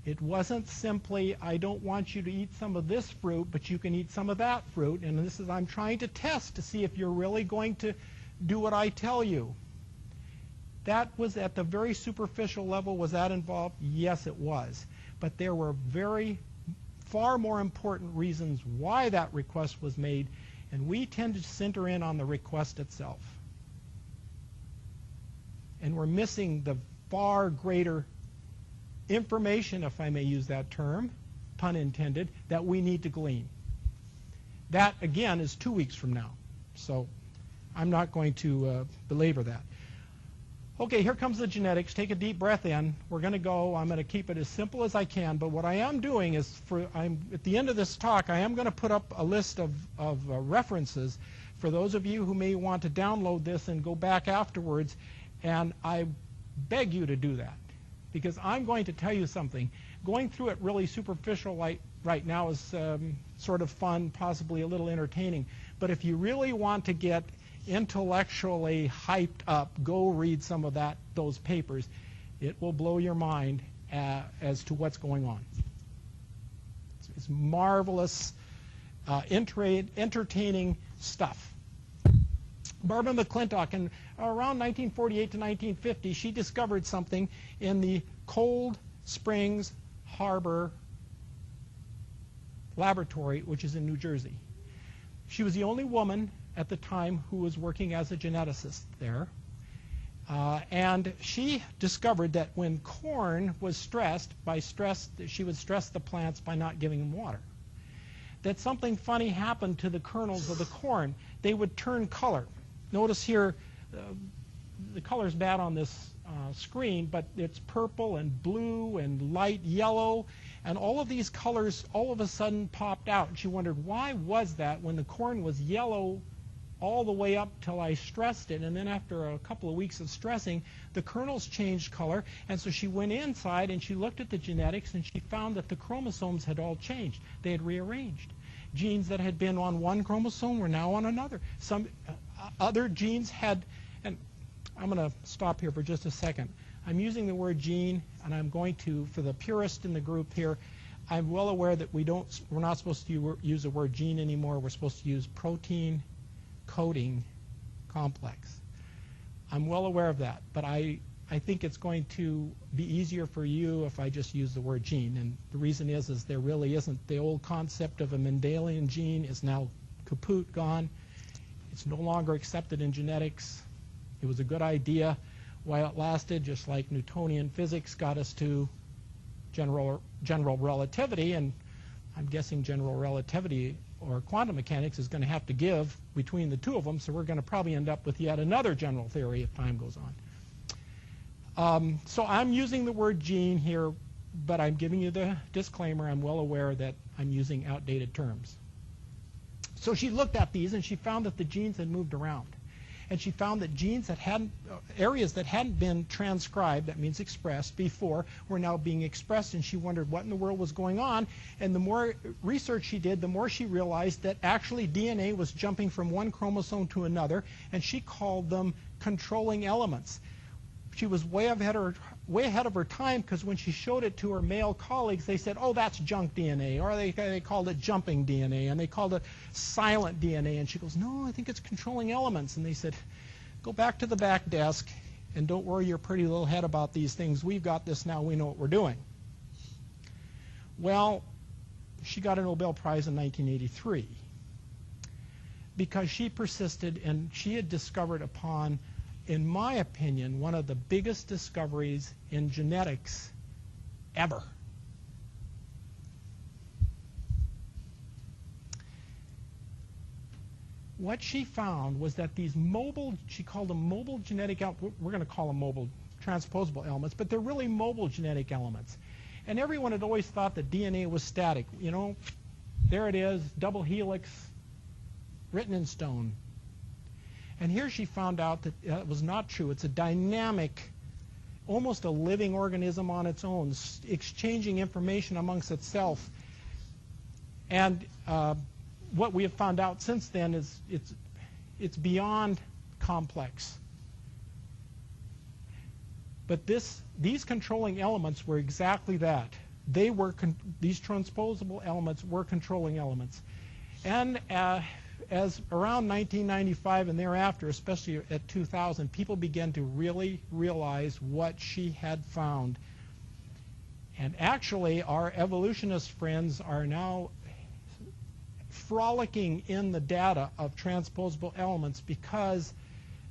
It wasn't simply, I don't want you to eat some of this fruit, but you can eat some of that fruit. And this is, I'm trying to test to see if you're really going to do what I tell you. That was at the very superficial level. Was that involved? Yes, it was. But there were far more important reasons why that request was made, and we tend to center in on the request itself. And we're missing the far greater information, if I may use that term, pun intended, that we need to glean. That, again, is 2 weeks from now. So I'm not going to belabor that. Okay, here comes the genetics. Take a deep breath in. We're going to go. I'm going to keep it as simple as I can. But what I am doing is, at the end of this talk, I am going to put up a list of references for those of you who may want to download this and go back afterwards. And I beg you to do that, because I'm going to tell you something. Going through it really superficial right now is sort of fun, possibly a little entertaining. But if you really want to get intellectually hyped up, go read some of those papers. It will blow your mind as to what's going on. It's marvelous, entertaining stuff. Barbara McClintock, in around 1948 to 1950, she discovered something in the Cold Springs Harbor Laboratory, which is in New Jersey. She was the only woman at the time who was working as a geneticist there. And she discovered that when corn was stressed, she would stress the plants by not giving them water. That something funny happened to the kernels of the corn. They would turn color. Notice here, the color's bad on this screen, but it's purple and blue and light yellow, and all of these colors all of a sudden popped out. And she wondered, why was that when the corn was yellow all the way up till I stressed it, and then after a couple of weeks of stressing, the kernels changed color. And so she went inside and she looked at the genetics, and she found that the chromosomes had all changed. They had rearranged. Genes that had been on one chromosome were now on another. Some other genes had, and I'm going to stop here for just a second. I'm using the word gene, and I'm going to, for the purist in the group here, I'm well aware that we're not supposed to use the word gene anymore. We're supposed to use protein coding complex. I'm well aware of that, but I think it's going to be easier for you if I just use the word gene. And the reason is there really isn't. The old concept of a Mendelian gene is now kaput, gone. It's no longer accepted in genetics. It was a good idea while it lasted, just like Newtonian physics got us to general relativity, and I'm guessing general relativity or quantum mechanics is going to have to give between the two of them, so we're going to probably end up with yet another general theory if time goes on. So I'm using the word gene here, but I'm giving you the disclaimer. I'm well aware that I'm using outdated terms. So she looked at these, and she found that the genes had moved around. And she found that genes that hadn't, areas that hadn't been transcribed, that means expressed, before, were now being expressed, and she wondered what in the world was going on. And the more research she did, the more she realized that actually DNA was jumping from one chromosome to another, and she called them controlling elements. She was way ahead of her time, because when she showed it to her male colleagues, they said, oh, that's junk DNA, or they called it jumping DNA, and they called it silent DNA. And she goes, no, I think it's controlling elements. And they said, go back to the back desk, and don't worry your pretty little head about these things. We've got this now. We know what we're doing. Well, she got a Nobel Prize in 1983 because she persisted, and she had discovered upon, in my opinion, one of the biggest discoveries in genetics ever. What she found was that these mobile, she called them mobile genetic, we're going to call them mobile transposable elements, but they're really mobile genetic elements. And everyone had always thought that DNA was static. You know, there it is, double helix, written in stone. And here she found out that it was not true. It's a dynamic almost a living organism on its own, exchanging information amongst itself. And what we have found out since then is it's beyond complex. But these controlling elements were exactly that. They were these transposable elements were controlling elements. And as around 1995 and thereafter, especially at 2000, people began to really realize what she had found. And actually, our evolutionist friends are now frolicking in the data of transposable elements because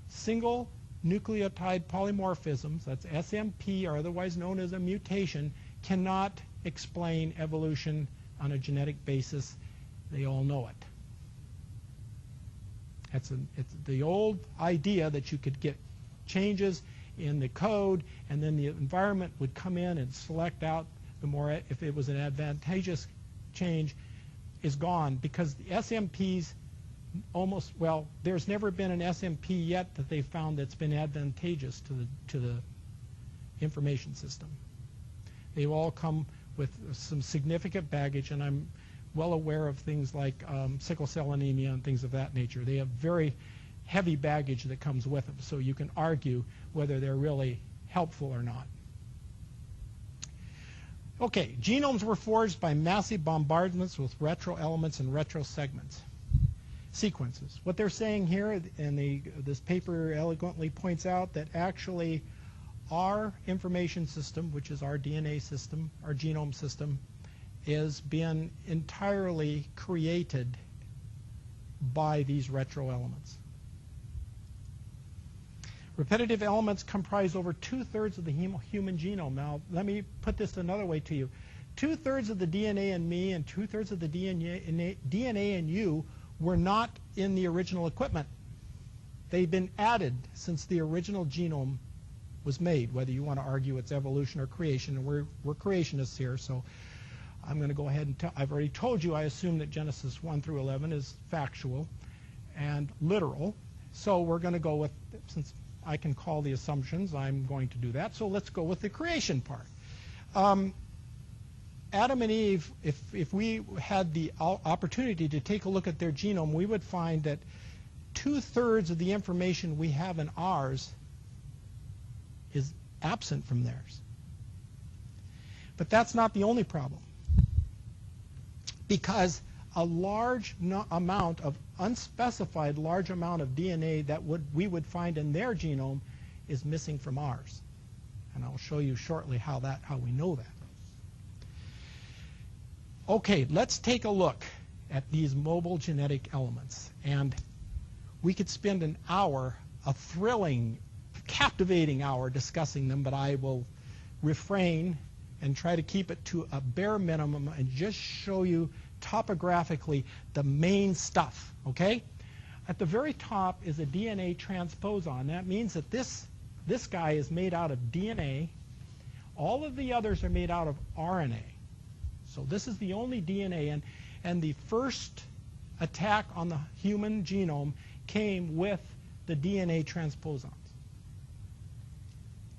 single nucleotide polymorphisms, that's SMP, or otherwise known as a mutation, cannot explain evolution on a genetic basis. They all know it. It's the old idea that you could get changes in the code, and then the environment would come in and select out the more, if it was an advantageous change, is gone, because the SMPs almost, well, there's never been an SMP yet that they've found that's been advantageous to the information system. They've all come with some significant baggage, and I'm well aware of things like sickle cell anemia and things of that nature. They have very heavy baggage that comes with them, so you can argue whether they're really helpful or not. Okay, genomes were forged by massive bombardments with retro elements and retro segments. Sequences. What they're saying here, and this paper eloquently points out that actually our information system, which is our DNA system, our genome system, is being entirely created by these retro elements. Repetitive elements comprise over 2/3 of the human genome. Now, let me put this another way to you. 2/3 of the DNA in me and 2/3 of the DNA in you were not in the original equipment. They've been added since the original genome was made, whether you want to argue it's evolution or creation. And we're creationists here, so I'm going to go ahead and tell. I've already told you I assume that Genesis 1 through 11 is factual and literal. So we're going to go with, since I can call the assumptions, I'm going to do that. So let's go with the creation part. Adam and Eve, if we had the opportunity to take a look at their genome, we would find that 2/3 of the information we have in ours is absent from theirs. But that's not the only problem, because a large amount of unspecified large amount of DNA that we would find in their genome is missing from ours. And I'll show you shortly how we know that. Okay, let's take a look at these mobile genetic elements. And we could spend an hour, a thrilling, captivating hour discussing them, but I will refrain and try to keep it to a bare minimum and just show you topographically the main stuff, okay? At the very top is a DNA transposon. That means that this guy is made out of DNA. All of the others are made out of RNA. So this is the only DNA, and the first attack on the human genome came with the DNA transposons.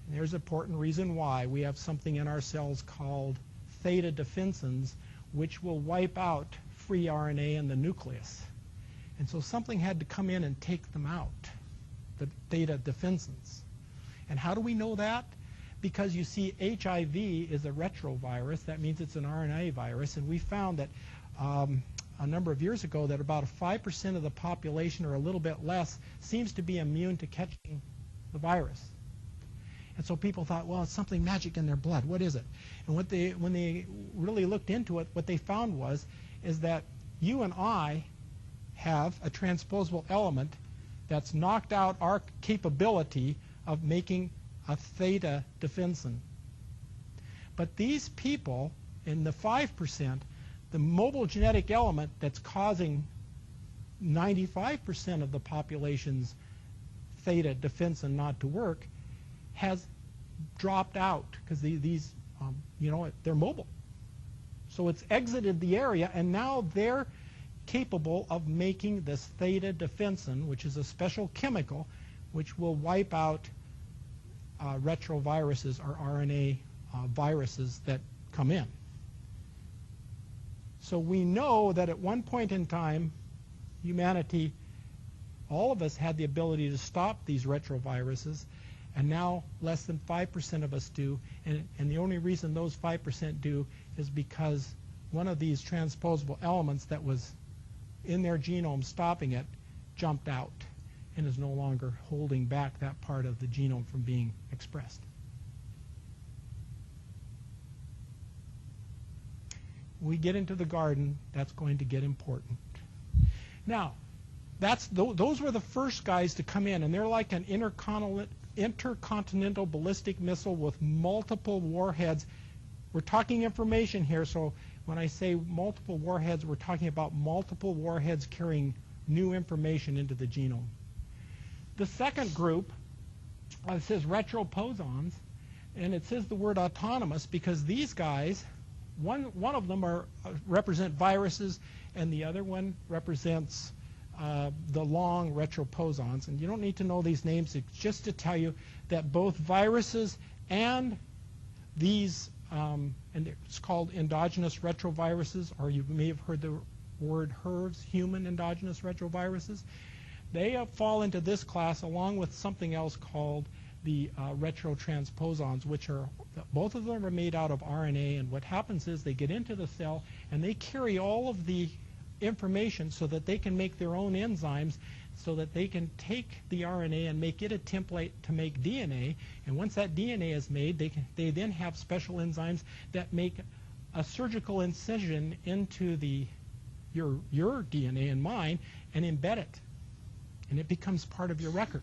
And there's an important reason why. We have something in our cells called theta defensins, which will wipe out free RNA in the nucleus. And so something had to come in and take them out, the theta defensins. And how do we know that? Because you see, HIV is a retrovirus. That means it's an RNA virus. And we found that a number of years ago that about 5% of the population, or a little bit less, seems to be immune to catching the virus. And so people thought, well, it's something magic in their blood. What is it? And when they really looked into it, what they found is that you and I have a transposable element that's knocked out our capability of making a theta defensin. But these people, in the 5%, the mobile genetic element that's causing 95% of the population's theta defensin not to work, has dropped out because these they're mobile. So it's exited the area, and now they're capable of making this theta defensin, which is a special chemical which will wipe out retroviruses or RNA viruses that come in. So we know that at one point in time, humanity, all of us had the ability to stop these retroviruses, and now less than 5% of us do. And the only reason those 5% do is because one of these transposable elements that was in their genome stopping it jumped out and is no longer holding back that part of the genome from being expressed. We get into the garden, that's going to get important. Now, those were the first guys to come in, and they're like an intercontinental ballistic missile with multiple warheads. We're talking information here, so when I say multiple warheads, we're talking about multiple warheads carrying new information into the genome. The second group says retroposons, and it says the word autonomous because these guys, one of them represent viruses, and the other one represents the long retroposons. And you don't need to know these names. It's just to tell you that both viruses and these, and it's called endogenous retroviruses, or you may have heard the word HERVs, human endogenous retroviruses. They fall into this class along with something else called the retrotransposons, which are, both of them are made out of RNA, and what happens is they get into the cell and they carry all of the information so that they can make their own enzymes, so that they can take the RNA and make it a template to make DNA, and once that DNA is made, they then have special enzymes that make a surgical incision into your DNA and mine and embed it, and it becomes part of your record.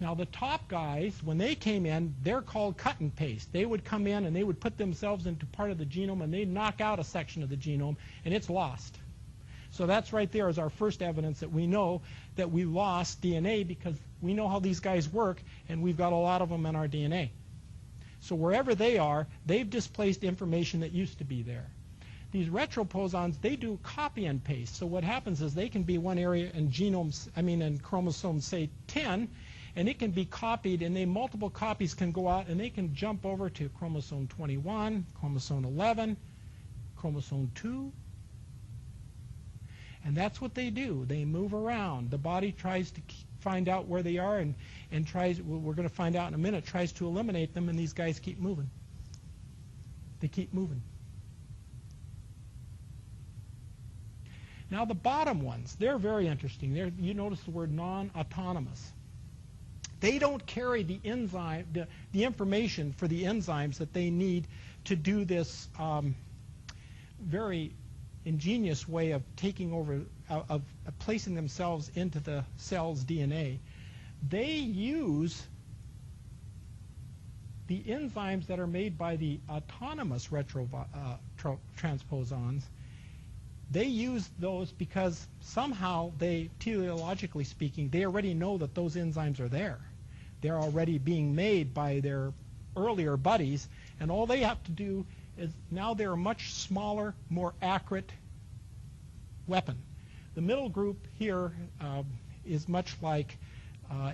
Now the top guys, when they came in, they're called cut and paste. They would come in and they would put themselves into part of the genome and they'd knock out a section of the genome and it's lost. So that's right there is our first evidence that we know that we lost DNA, because we know how these guys work and we've got a lot of them in our DNA. So wherever they are, they've displaced information that used to be there. These retroposons, they do copy and paste. So what happens is they can be one area in in chromosome, say 10, and it can be copied, and multiple copies can go out, and they can jump over to chromosome 21, chromosome 11, chromosome 2. And that's what they do. They move around. The body tries to find out where they are and tries, we're going to find out in a minute, tries to eliminate them, and these guys keep moving. They keep moving. Now the bottom ones, they're very interesting. You notice the word non-autonomous. They don't carry the enzyme, the information for the enzymes that they need to do this very ingenious way of taking over, of placing themselves into the cell's DNA. They use the enzymes that are made by the autonomous retrotransposons. They use those because somehow teleologically speaking, they already know that those enzymes are there. They're already being made by their earlier buddies, and all they have to do is, now they're a much smaller, more accurate weapon. The middle group here is much like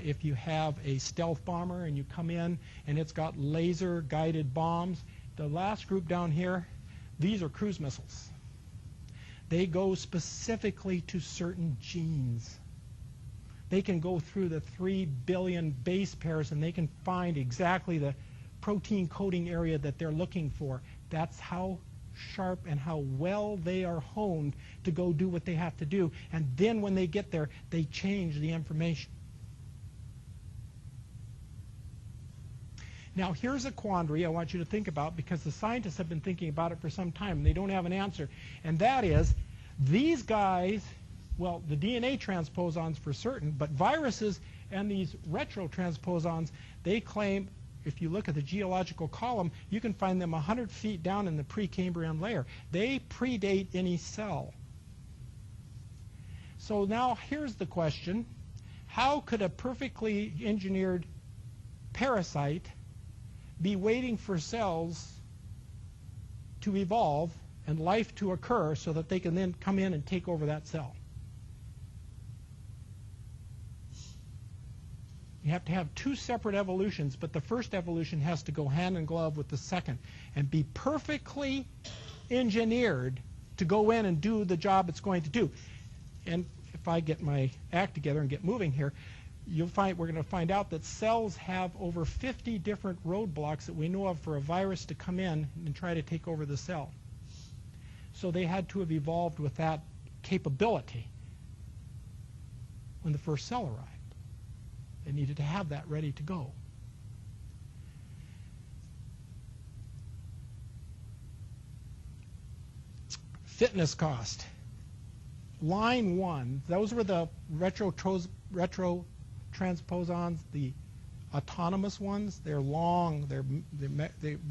if you have a stealth bomber and you come in and it's got laser guided bombs. The last group down here, these are cruise missiles. They go specifically to certain genes. They can go through the 3 billion base pairs and they can find exactly the protein coding area that they're looking for. That's how sharp and how well they are honed to go do what they have to do. And then when they get there, they change the information. Now here's a quandary I want you to think about, because the scientists have been thinking about it for some time and they don't have an answer. And that is, these guys, well, the DNA transposons for certain, but viruses and these retrotransposons, they claim, if you look at the geological column, you can find them 100 feet down in the Precambrian layer. They predate any cell. So now here's the question. How could a perfectly engineered parasite be waiting for cells to evolve and life to occur so that they can then come in and take over that cell? You have to have two separate evolutions, but the first evolution has to go hand in glove with the second and be perfectly engineered to go in and do the job it's going to do. And if I get my act together and get moving here, we're going to find out that cells have over 50 different roadblocks that we know of for a virus to come in and try to take over the cell. So they had to have evolved with that capability when the first cell arrived. They needed to have that ready to go. Fitness cost. Line 1, those were the retrotransposons, the autonomous ones. They're long, they're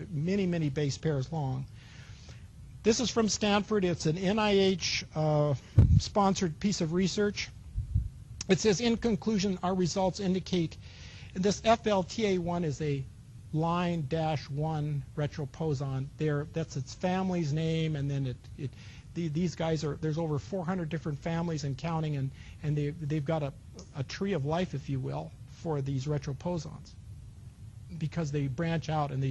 many, many base pairs long. This is from Stanford. It's an NIH-sponsored piece of research. It says, in conclusion, our results indicate this FLTA1 is a line-1 retroposon. That's its family's name, and then these guys are, there's over 400 different families and counting, and they've got a tree of life, if you will, for these retroposons, because they branch out and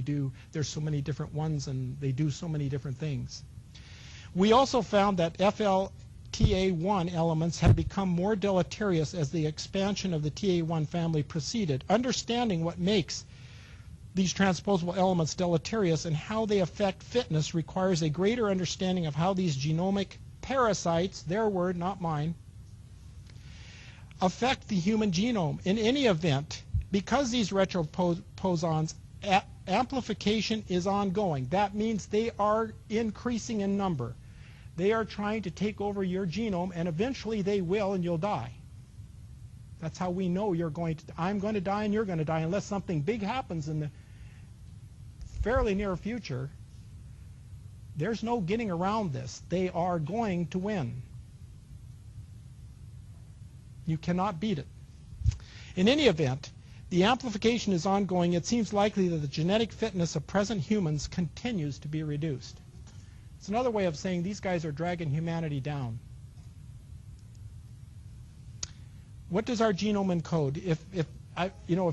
there's so many different ones and they do so many different things. We also found that FLTA1 elements have become more deleterious as the expansion of the TA1 family proceeded. Understanding what makes these transposable elements deleterious and how they affect fitness requires a greater understanding of how these genomic parasites, their word, not mine, affect the human genome. In any event, because these retroposons, amplification is ongoing. That means they are increasing in number. They are trying to take over your genome, and eventually they will, and you'll die. That's how we know I'm going to die and you're going to die, unless something big happens in the fairly near future. There's no getting around this. They are going to win. You cannot beat it. In any event, the amplification is ongoing. It seems likely that the genetic fitness of present humans continues to be reduced. It's another way of saying these guys are dragging humanity down. What does our genome encode? If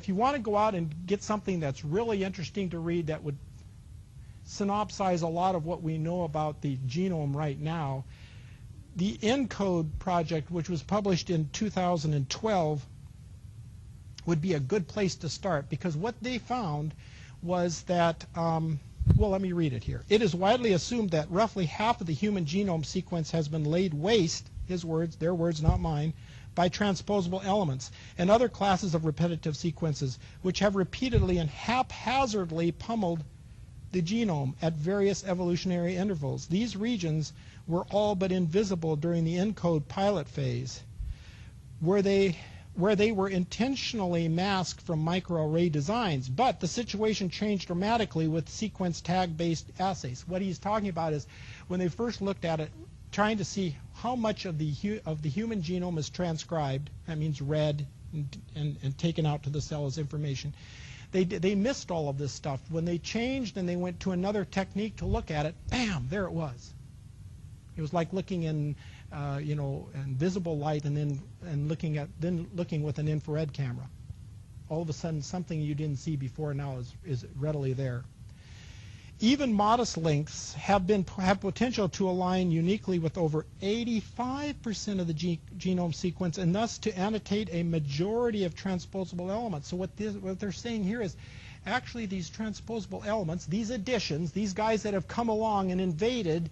you want to go out and get something that's really interesting to read that would synopsize a lot of what we know about the genome right now, the ENCODE project, which was published in 2012, would be a good place to start, because what they found was that, well, let me read it here. It is widely assumed that roughly half of the human genome sequence has been laid waste, his words, their words, not mine, by transposable elements and other classes of repetitive sequences, which have repeatedly and haphazardly pummeled the genome at various evolutionary intervals. These regions were all but invisible during the ENCODE pilot phase, where they were intentionally masked from microarray designs. But the situation changed dramatically with sequence tag-based assays. What he's talking about is when they first looked at it, trying to see how much of the human genome is transcribed, that means read and taken out to the cell as information. They missed all of this stuff. When they changed and they went to another technique to look at it, bam, there it was. It was like looking in invisible light and then looking with an infrared camera. All of a sudden, something you didn't see before now is readily there. Even modest lengths have potential to align uniquely with over 85% of the genome sequence, and thus to annotate a majority of transposable elements. So what they're saying here is, actually, these transposable elements, these additions, these guys that have come along and invaded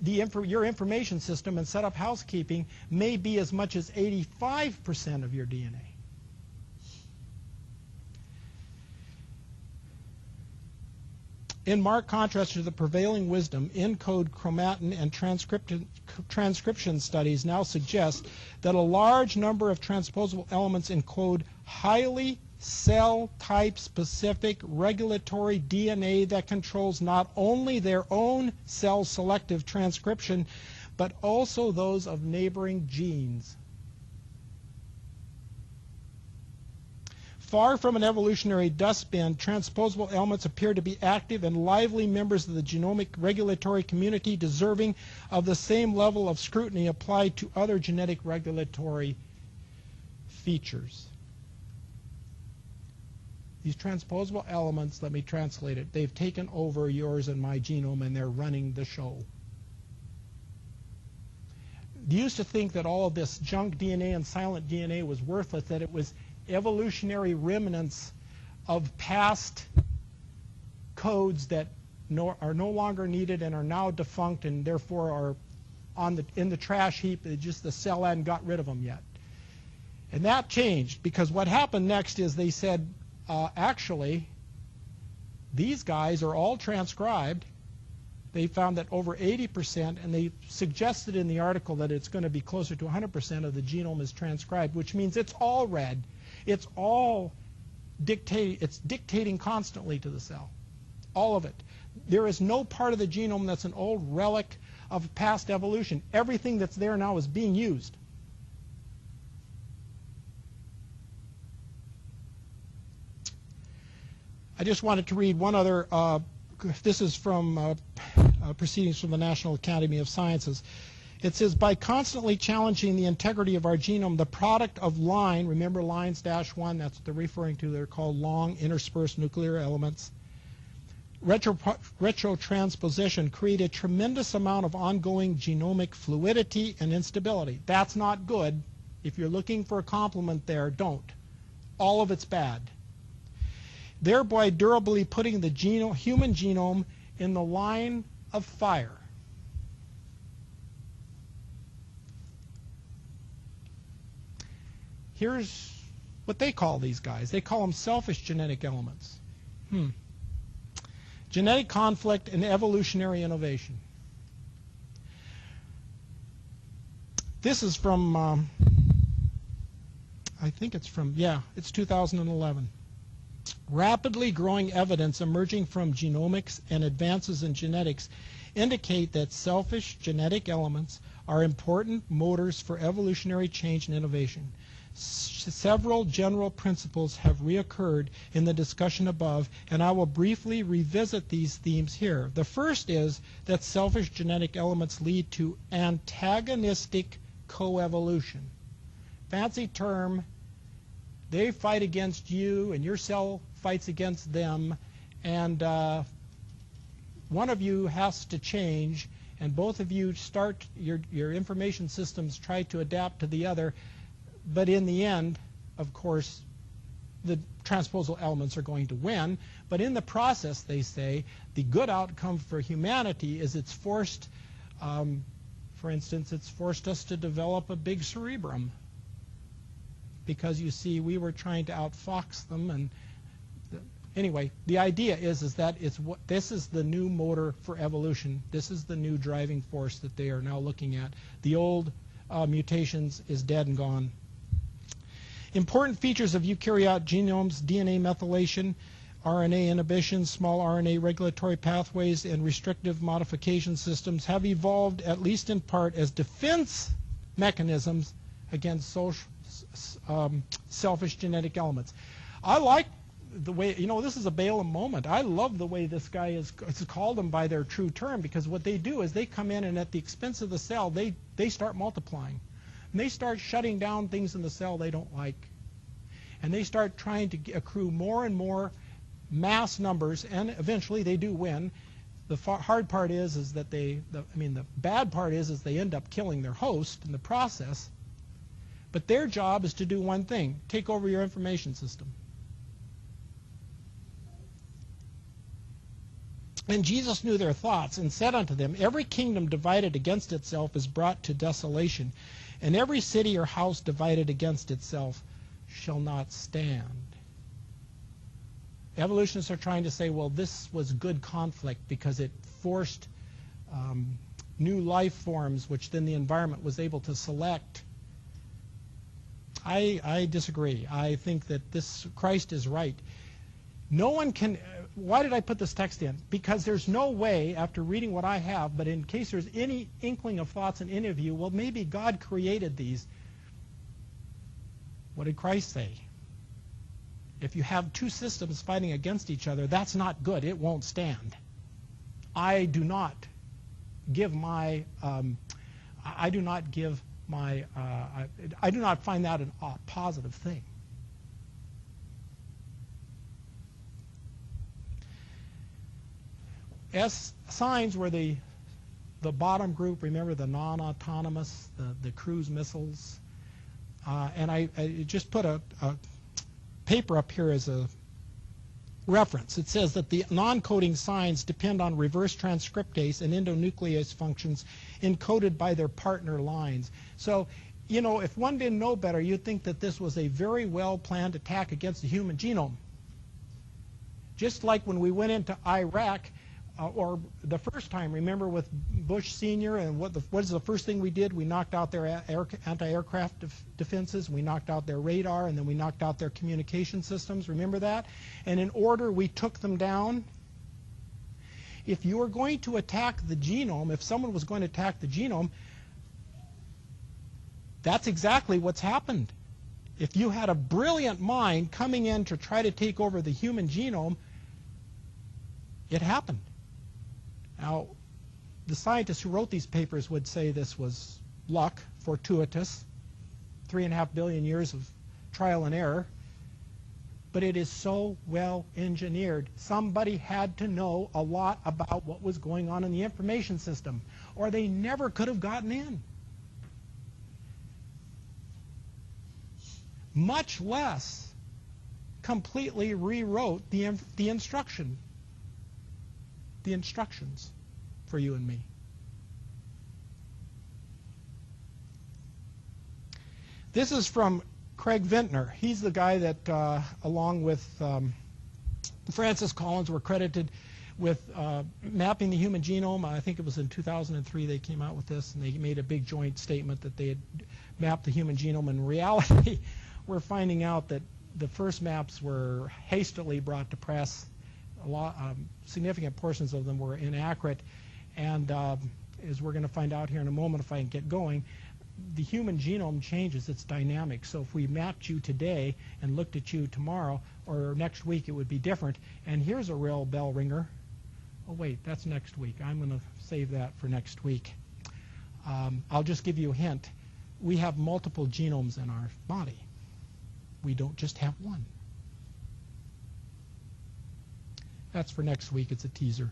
your information system and set up housekeeping, may be as much as 85% of your DNA. In marked contrast to the prevailing wisdom, ENCODE, chromatin, and transcription studies now suggest that a large number of transposable elements encode highly cell-type specific regulatory DNA that controls not only their own cell-selective transcription, but also those of neighboring genes. Far from an evolutionary dustbin, transposable elements appear to be active and lively members of the genomic regulatory community, deserving of the same level of scrutiny applied to other genetic regulatory features. These transposable elements, let me translate it, they've taken over yours and my genome and they're running the show. You used to think that all of this junk DNA and silent DNA was worthless, that it was evolutionary remnants of past codes that are no longer needed and are now defunct and therefore are in the trash heap. Just the cell hadn't got rid of them yet. And that changed, because what happened next is they said, actually, these guys are all transcribed. They found that over 80%, and they suggested in the article that it's going to be closer to 100% of the genome is transcribed, which means it's all read. It's all dictating constantly to the cell. All of it. There is no part of the genome that's an old relic of past evolution. Everything that's there now is being used. I just wanted to read one other, this is from proceedings from the National Academy of Sciences. It says, by constantly challenging the integrity of our genome, the product of line, remember lines -1, that's what they're referring to, they're called long interspersed nuclear elements, retrotransposition create a tremendous amount of ongoing genomic fluidity and instability. That's not good. If you're looking for a compliment there, don't. All of it's bad. Thereby durably putting the human genome in the line of fire. Here's what they call these guys. They call them selfish genetic elements. Genetic conflict and evolutionary innovation. This is from, I think it's from, it's 2011. Rapidly growing evidence emerging from genomics and advances in genetics indicate that selfish genetic elements are important motors for evolutionary change and innovation. Several general principles have reoccurred in the discussion above, and I will briefly revisit these themes here. The first is that selfish genetic elements lead to antagonistic coevolution. Fancy term. They fight against you, and your cell fights against them, and one of you has to change, and both of you start, your information systems try to adapt to the other, but in the end, of course, the transposable elements are going to win. But in the process, they say, the good outcome for humanity is it's forced, for instance, it's forced us to develop a big cerebrum. Because you see, we were trying to outfox them, and anyway, the idea is that this is the new motor for evolution. This is the new driving force that they are now looking at. The old mutations is dead and gone. Important features of eukaryote genomes: DNA methylation, RNA inhibition, small RNA regulatory pathways, and restrictive modification systems have evolved, at least in part, as defense mechanisms against selfish genetic elements. I like the way, this is a Balaam moment. I love the way this guy is called them by their true term, because what they do is they come in and at the expense of the cell, they start multiplying. And they start shutting down things in the cell they don't like. And they start trying to accrue more and more mass numbers, and eventually they do win. The hard part is that the bad part is they end up killing their host in the process. But their job is to do one thing: take over your information system. And Jesus knew their thoughts and said unto them, every kingdom divided against itself is brought to desolation, and every city or house divided against itself shall not stand. Evolutionists are trying to say, well, this was good conflict because it forced new life forms, which then the environment was able to select. I disagree. I think that Christ is right. No one can. Why did I put this text in? Because there's no way, after reading what I have, but in case there's any inkling of thoughts in any of you, well, maybe God created these. What did Christ say? If you have two systems fighting against each other, that's not good. It won't stand. I do not find that a positive thing. S signs were the bottom group. Remember the non-autonomous, the cruise missiles. And I just put a paper up here as a reference. It says that the non-coding signs depend on reverse transcriptase and endonuclease functions encoded by their partner lines. So, you know, if one didn't know better, you'd think that this was a very well-planned attack against the human genome. Just like when we went into Iraq, or the first time, remember with Bush Sr., and what is the first thing we did? We knocked out their anti-aircraft defenses, we knocked out their radar, and then we knocked out their communication systems. Remember that? And in order, we took them down. If you were going to attack the genome, if someone was going to attack the genome, that's exactly what's happened. If you had a brilliant mind coming in to try to take over the human genome, it happened. Now, the scientists who wrote these papers would say this was luck, fortuitous, 3.5 billion years of trial and error, but it is so well engineered. Somebody had to know a lot about what was going on in the information system, or they never could have gotten in. Much less completely rewrote the instructions for you and me. This is from Craig Vintner. He's the guy that, along with Francis Collins, were credited with mapping the human genome. I think it was in 2003 they came out with this, and they made a big joint statement that they had mapped the human genome. In reality, we're finding out that the first maps were hastily brought to press. Significant portions of them were inaccurate, and as we're going to find out here in a moment if I can get going, the human genome changes. It's dynamic. So if we mapped you today and looked at you tomorrow or next week, it would be different. And here's a real bell ringer. Oh wait, that's next week. I'm going to save that for next week. I'll just give you a hint. We have multiple genomes in our body. We don't just have one. That's for next week. It's a teaser.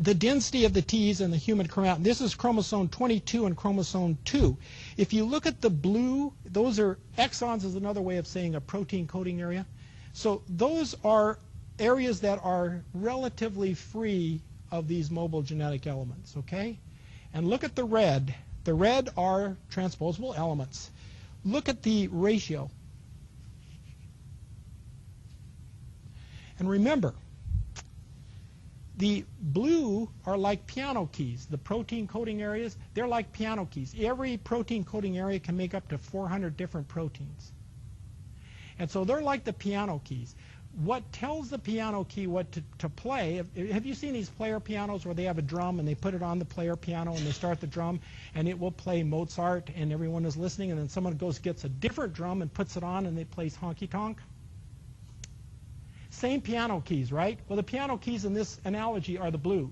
The density of the T's in the human chromatin. This is chromosome 22 and chromosome 2. If you look at the blue, those are exons, is another way of saying a protein coding area. So those are areas that are relatively free of these mobile genetic elements, okay? And look at the red. The red are transposable elements. Look at the ratio. And remember, the blue are like piano keys. The protein coding areas, they're like piano keys. Every protein coding area can make up to 400 different proteins. And so they're like the piano keys. What tells the piano key what to play, have you seen these player pianos where they have a drum and they put it on the player piano and they start the drum and it will play Mozart and everyone is listening, and then someone gets a different drum and puts it on and it plays honky tonk? Same piano keys, right? Well, the piano keys in this analogy are the blue.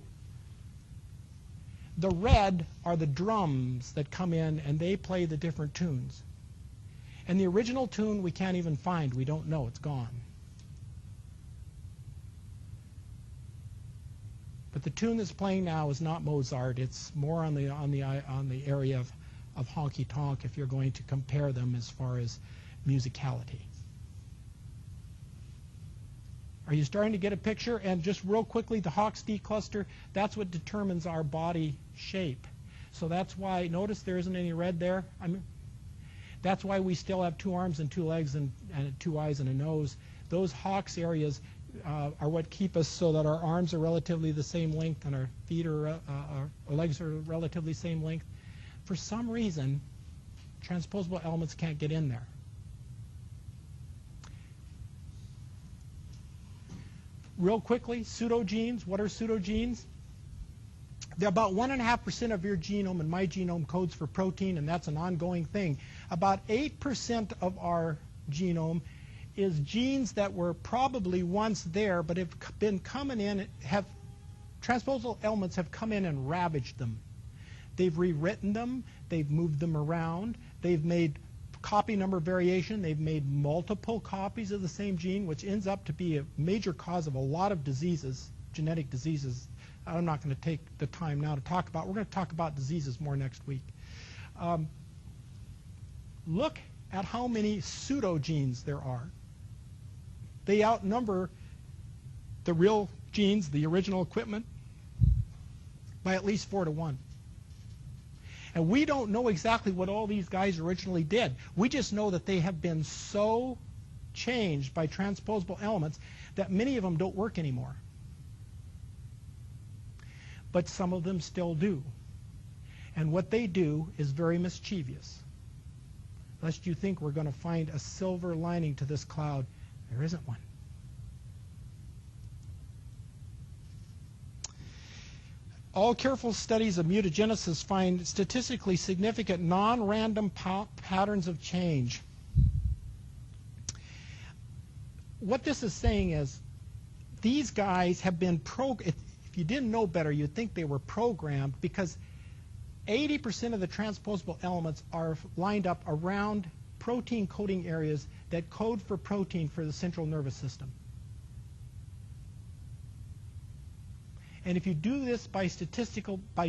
The red are the drums that come in and they play the different tunes. And the original tune we can't even find. We don't know. It's gone. But the tune that's playing now is not Mozart. It's more on the area of honky tonk if you're going to compare them as far as musicality. Are you starting to get a picture? And just real quickly, the Hox-D cluster, that's what determines our body shape. So that's why, notice there isn't any red there. That's why we still have 2 arms and 2 legs and 2 eyes and a nose. Those Hox areas are what keep us so that our arms are relatively the same length and our feet are, our legs are relatively the same length. For some reason, transposable elements can't get in there. Real quickly, pseudogenes. What are pseudogenes? They're about 1.5% of your genome, and my genome codes for protein, and that's an ongoing thing. About 8% of our genome is genes that were probably once there, but have been coming in, transposable elements have come in and ravaged them. They've rewritten them, they've moved them around, they've made copy number variation, they've made multiple copies of the same gene, which ends up to be a major cause of a lot of diseases, genetic diseases. I'm not going to take the time now to talk about. We're going to talk about diseases more next week. Look at how many pseudogenes there are. They outnumber the real genes, the original equipment, by at least 4 to 1. And we don't know exactly what all these guys originally did. We just know that they have been so changed by transposable elements that many of them don't work anymore. But some of them still do. And what they do is very mischievous. Lest you think we're going to find a silver lining to this cloud, there isn't one. All careful studies of mutagenesis find statistically significant non-random patterns of change. What this is saying is these guys have been programmed. If you didn't know better, you'd think they were programmed, because 80% of the transposable elements are lined up around protein coding areas that code for protein for the central nervous system. And if you do this by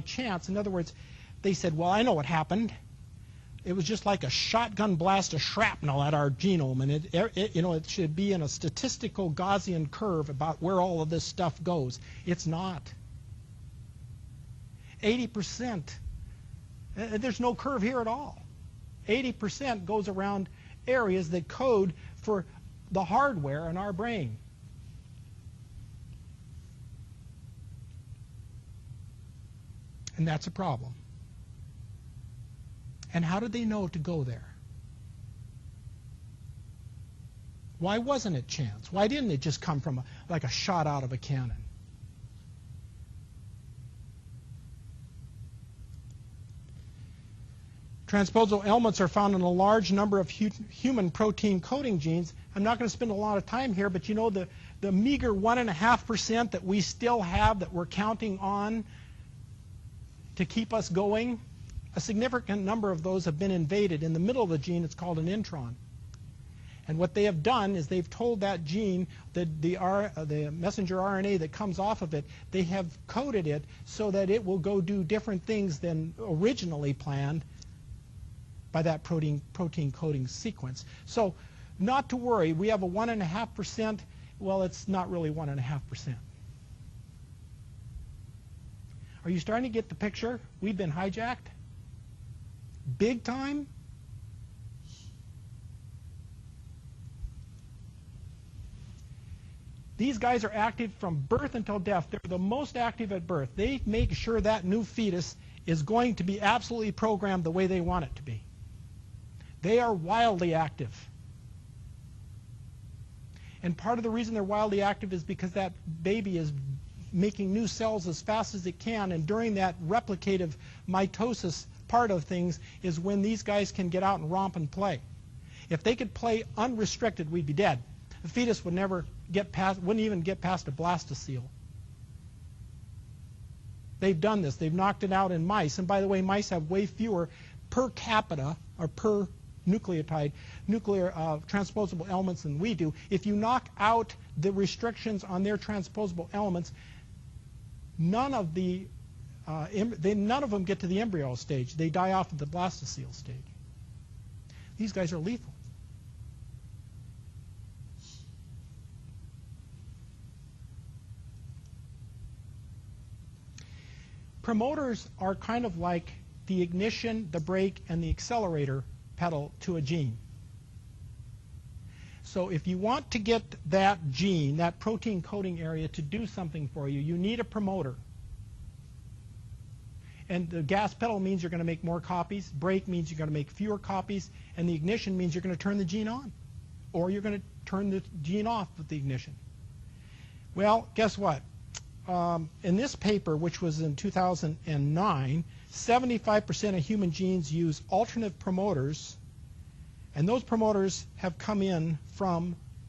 chance, in other words, they said, well, I know what happened. It was just like a shotgun blast of shrapnel at our genome, and it should be in a statistical Gaussian curve about where all of this stuff goes. It's not. 80%. There's no curve here at all. 80% goes around areas that code for the hardware in our brain. And that's a problem. And how did they know to go there? Why wasn't it chance? Why didn't it just come from like a shot out of a cannon? Transposable elements are found in a large number of human protein coding genes. I'm not going to spend a lot of time here, but you know the meager 1.5% that we still have that we're counting on to keep us going, a significant number of those have been invaded. In the middle of the gene, it's called an intron. And what they have done is they've told that gene, the messenger RNA that comes off of it, they have coded it so that it will go do different things than originally planned by that protein coding sequence. So not to worry, we have a 1.5%. Well, it's not really 1.5%. Are you starting to get the picture? We've been hijacked. Big time. These guys are active from birth until death. They're the most active at birth. They make sure that new fetus is going to be absolutely programmed the way they want it to be. They are wildly active. And part of the reason they're wildly active is because that baby is making new cells as fast as it can, and during that replicative mitosis part of things is when these guys can get out and romp and play. If they could play unrestricted, we'd be dead. The fetus would never get past, wouldn't even get past a blastocele. They've done this. They've knocked it out in mice. And by the way, mice have way fewer per capita or per nuclear transposable elements than we do. If you knock out the restrictions on their transposable elements, none of them get to the embryo stage. They die off at the blastocele stage. These guys are lethal. Promoters are kind of like the ignition, the brake, and the accelerator pedal to a gene. So if you want to get that gene, that protein coding area, to do something for you, you need a promoter. And the gas pedal means you're going to make more copies. Brake means you're going to make fewer copies. And the ignition means you're going to turn the gene on. Or you're going to turn the gene off with the ignition. Well, guess what? In this paper, which was in 2009, 75% of human genes use alternate promoters, and those promoters have come in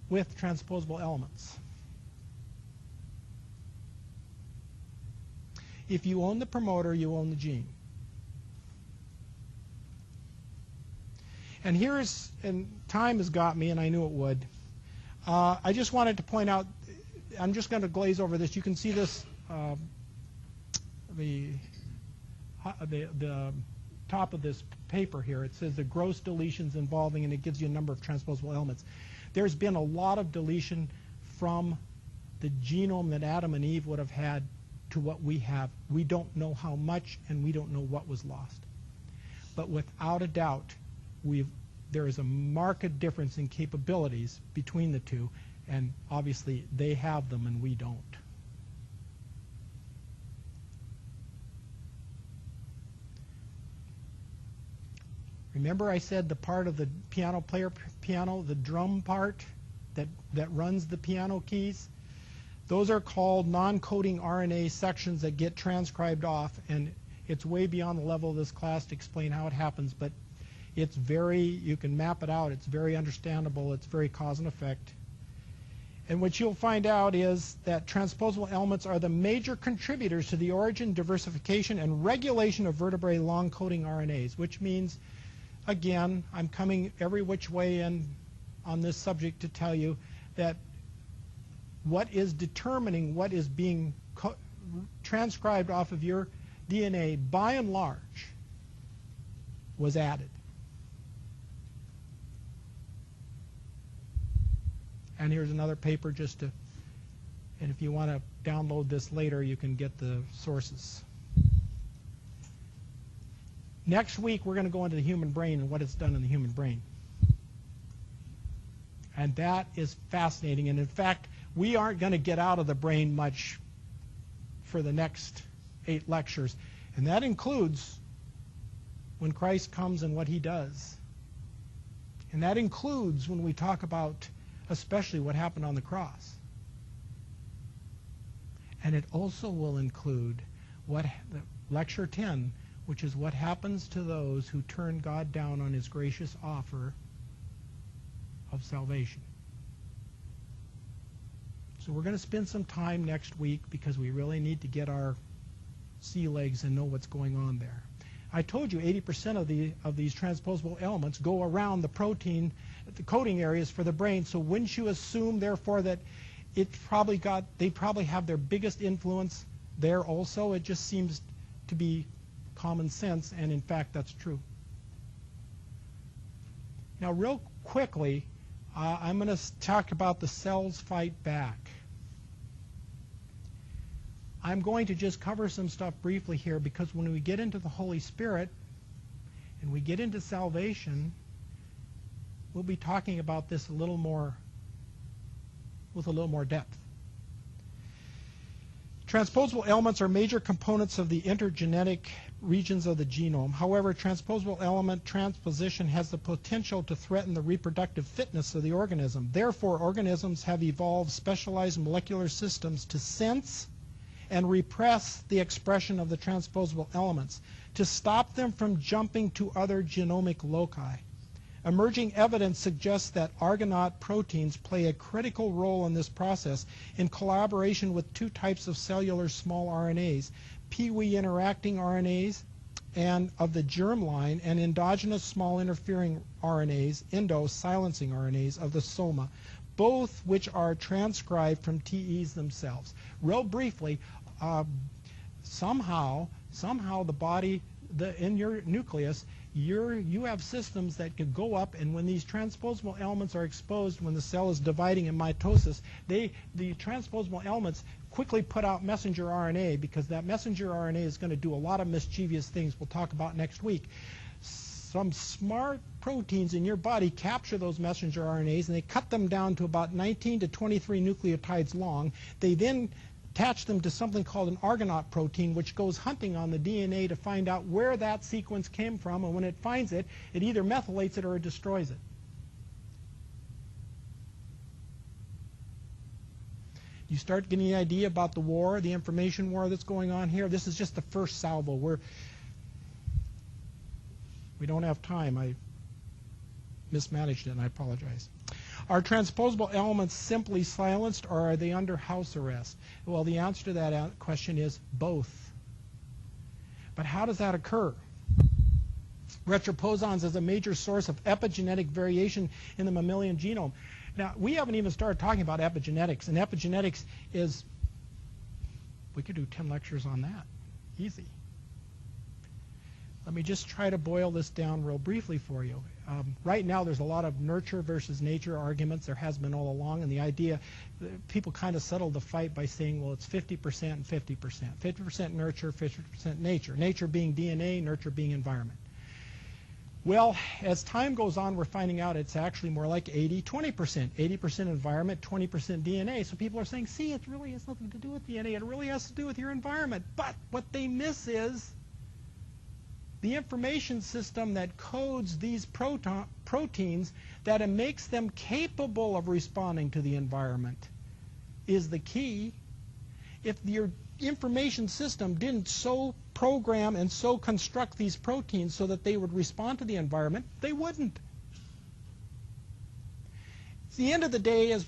with transposable elements. If you own the promoter, you own the gene. And and time has got me, and I knew it would. I just wanted to point out I'm just going to glaze over this. You can see this, the top of this paper here. It says the gross deletions involving, and it gives you a number of transposable elements. There's been a lot of deletion from the genome that Adam and Eve would have had to what we have. We don't know how much, and we don't know what was lost. But without a doubt, there is a marked difference in capabilities between the two, and obviously they have them and we don't. Remember I said the part of the piano, the drum part that runs the piano keys? Those are called non-coding RNA sections that get transcribed off, and it's way beyond the level of this class to explain how it happens, but it's you can map it out, it's very understandable, it's very cause and effect. And what you'll find out is that transposable elements are the major contributors to the origin, diversification, and regulation of vertebrate long-coding RNAs, which means, again, I'm coming every which way in on this subject to tell you that what is determining what is being transcribed off of your DNA, by and large, was added. And here's another paper just to, and if you want to download this later, you can get the sources. Next week, we're going to go into the human brain and what it's done in the human brain. And that is fascinating. And in fact, we aren't going to get out of the brain much for the next 8 lectures. And that includes when Christ comes and what he does. And that includes when we talk about especially what happened on the cross. And it also will include lecture 10, which is what happens to those who turn God down on his gracious offer of salvation. So we're going to spend some time next week because we really need to get our sea legs and know what's going on there. I told you 80% of these transposable elements go around the protein, the coding areas for the brain. So wouldn't you assume, therefore, that they probably have their biggest influence there also? It just seems to be common sense, and in fact, that's true. Now, real quickly, I'm going to talk about the cells fight back. I'm going to just cover some stuff briefly here because when we get into the Holy Spirit and we get into salvation, we'll be talking about this with a little more depth. Transposable elements are major components of the intergenetic regions of the genome. However, transposable element transposition has the potential to threaten the reproductive fitness of the organism. Therefore, organisms have evolved specialized molecular systems to sense and repress the expression of the transposable elements, to stop them from jumping to other genomic loci. Emerging evidence suggests that Argonaute proteins play a critical role in this process in collaboration with 2 types of cellular small RNAs, Pee-wee interacting RNAs and of the germline, and endogenous small interfering RNAs, endo-silencing RNAs of the soma, both which are transcribed from TEs themselves. Real briefly, somehow the body, in your nucleus, you have systems that can go up, and when these transposable elements are exposed, when the cell is dividing in mitosis, the transposable elements quickly put out messenger RNA, because that messenger RNA is going to do a lot of mischievous things we'll talk about next week. Some smart proteins in your body capture those messenger RNAs, and they cut them down to about 19 to 23 nucleotides long. They then attach them to something called an Argonaute protein, which goes hunting on the DNA to find out where that sequence came from, and when it finds it, it either methylates it or it destroys it. You start getting the idea about the war, the information war that's going on here. This is just the first salvo. We don't have time. I mismanaged it, and I apologize. Are transposable elements simply silenced, or are they under house arrest? Well, the answer to that question is both. But how does that occur? Retroposons is a major source of epigenetic variation in the mammalian genome. Now, we haven't even started talking about epigenetics, and epigenetics is, we could do 10 lectures on that. Easy. Let me just try to boil this down real briefly for you. Right now, there's a lot of nurture versus nature arguments. There has been all along, and the idea, people kind of settled the fight by saying, well, it's 50% and 50%. 50% nurture, 50% nature. Nature being DNA, nurture being environment. Well, as time goes on, we're finding out it's actually more like 80-20%. 80% environment, 20% DNA. So people are saying, see, it really has nothing to do with DNA. It really has to do with your environment. But what they miss is the information system that codes these proteins, that it makes them capable of responding to the environment, is the key. If your information system didn't so program and so construct these proteins so that they would respond to the environment, they wouldn't. At the end of the day, as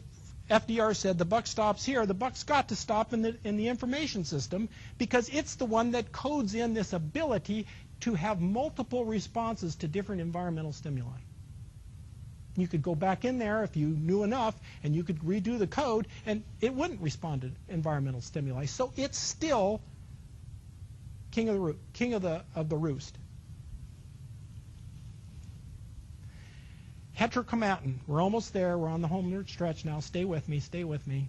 FDR said, the buck stops here. The buck's got to stop in the information system, because it's the one that codes in this ability to have multiple responses to different environmental stimuli. You could go back in there if you knew enough, and you could redo the code, and it wouldn't respond to environmental stimuli. So it's still king of the roost. Heterochromatin. We're almost there. We're on the home stretch now. Stay with me. Stay with me.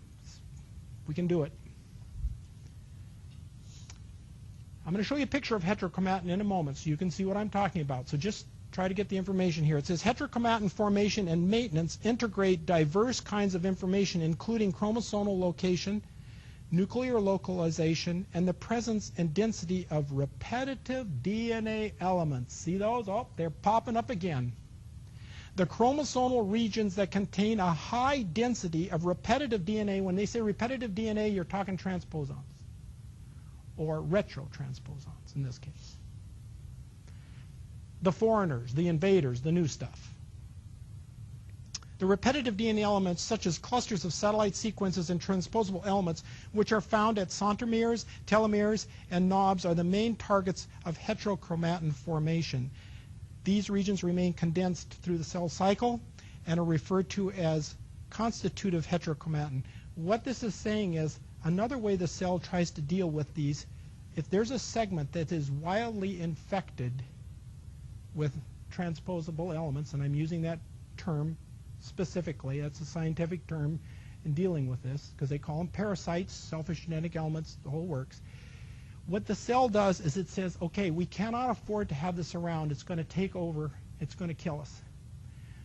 We can do it. I'm going to show you a picture of heterochromatin in a moment so you can see what I'm talking about. So just try to get the information here. It says heterochromatin formation and maintenance integrate diverse kinds of information, including chromosomal location, nuclear localization, and the presence and density of repetitive DNA elements. See those? Oh, they're popping up again. The chromosomal regions that contain a high density of repetitive DNA. When they say repetitive DNA, you're talking transposons, or retrotransposons in this case. The foreigners, the invaders, the new stuff. The repetitive DNA elements, such as clusters of satellite sequences and transposable elements, which are found at centromeres, telomeres, and knobs, are the main targets of heterochromatin formation. These regions remain condensed through the cell cycle and are referred to as constitutive heterochromatin. What this is saying is, another way the cell tries to deal with these, if there's a segment that is wildly infected with transposable elements, and I'm using that term specifically, that's a scientific term in dealing with this, because they call them parasites, selfish genetic elements, the whole works. What the cell does is it says, okay, we cannot afford to have this around. It's going to take over. It's going to kill us.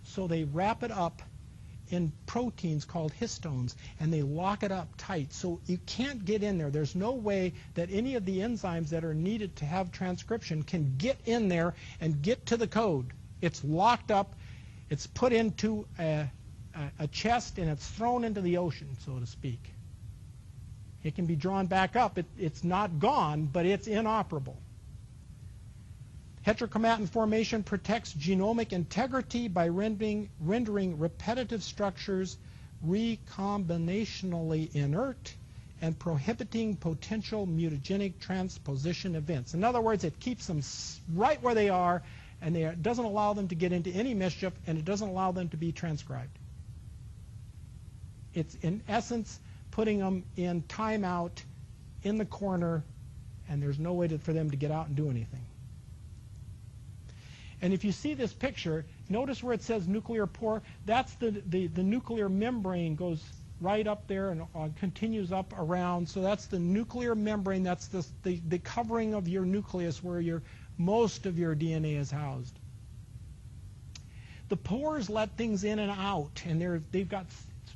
So they wrap it up in proteins called histones, and they lock it up tight. So you can't get in there. There's no way that any of the enzymes that are needed to have transcription can get in there and get to the code. It's locked up. It's put into a chest, and it's thrown into the ocean, so to speak. It can be drawn back up. It's not gone, but it's inoperable. Heterochromatin formation protects genomic integrity by rendering repetitive structures recombinationally inert and prohibiting potential mutagenic transposition events. In other words, it keeps them right where they are, and it doesn't allow them to get into any mischief, and it doesn't allow them to be transcribed. It's, in essence, putting them in timeout in the corner, and there's no way for them to get out and do anything. And if you see this picture, notice where it says nuclear pore. That's the nuclear membrane goes right up there and continues up around. So that's the nuclear membrane. That's the covering of your nucleus where most of your DNA is housed. The pores let things in and out, and they've got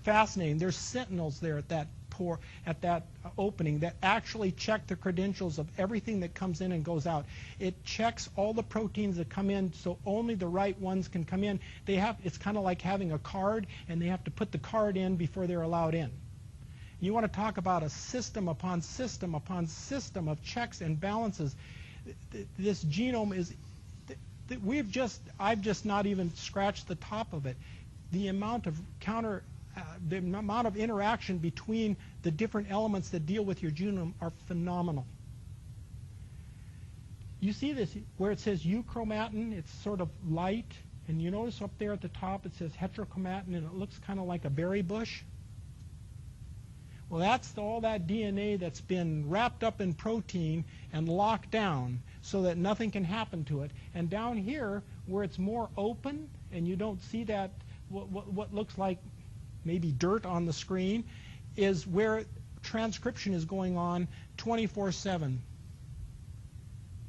fascinating. There's sentinels there at that pore, at that opening, that actually check the credentials of everything that comes in and goes out. It checks all the proteins that come in, so only the right ones can come in. It's kind of like having a card, and they have to put the card in before they're allowed in. You want to talk about a system upon system upon system of checks and balances. This genome is, I've just not even scratched the top of it. The amount of the amount of interaction between the different elements that deal with your genome are phenomenal. You see this where it says euchromatin, it's sort of light, And you notice up there at the top it says heterochromatin, and it looks kind of like a berry bush. Well, that's all that DNA that's been wrapped up in protein and locked down so that nothing can happen to it. And down here, where it's more open and you don't see that, what looks like maybe dirt on the screen, is where transcription is going on 24/7.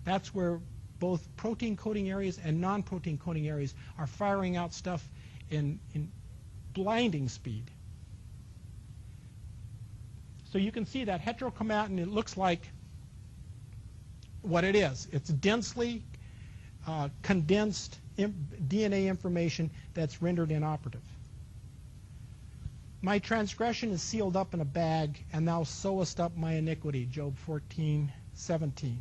That's where both protein coding areas and non-protein coding areas are firing out stuff in blinding speed. So you can see that heterochromatin, it looks like what it is. It's densely condensed DNA information that's rendered inoperative. My transgression is sealed up in a bag, and thou sewest up my iniquity, Job 14:17.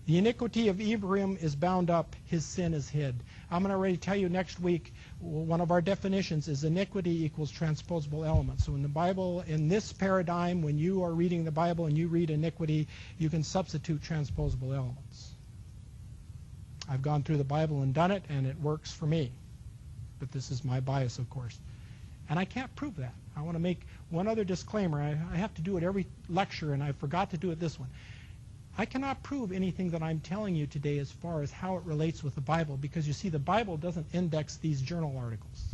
The iniquity of Ephraim is bound up, his sin is hid. I'm going to already tell you next week, one of our definitions is iniquity equals transposable elements. So in the Bible, in this paradigm, when you are reading the Bible and you read iniquity, you can substitute transposable elements. I've gone through the Bible and done it, and it works for me. But this is my bias, of course. And I can't prove that. I want to make one other disclaimer. I have to do it every lecture, and I forgot to do it this one. I cannot prove anything that I'm telling you today as far as how it relates with the Bible, because you see, the Bible doesn't index these journal articles.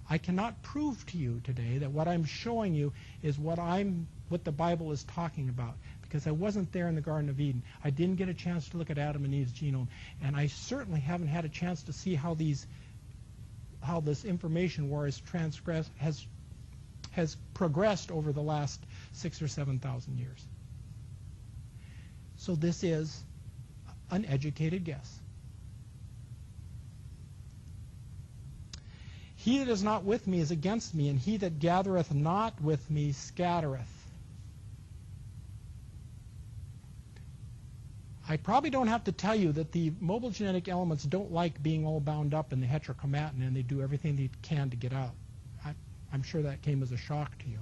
I cannot prove to you today that what I'm showing you is what the Bible is talking about, because I wasn't there in the Garden of Eden. I didn't get a chance to look at Adam and Eve's genome, and I certainly haven't had a chance to see how this information war has progressed over the last 6,000 or 7,000 years. So this is an educated guess. He that is not with me is against me, and he that gathereth not with me scattereth. I probably don't have to tell you that the mobile genetic elements don't like being all bound up in the heterochromatin, and they do everything they can to get out. I'm sure that came as a shock to you.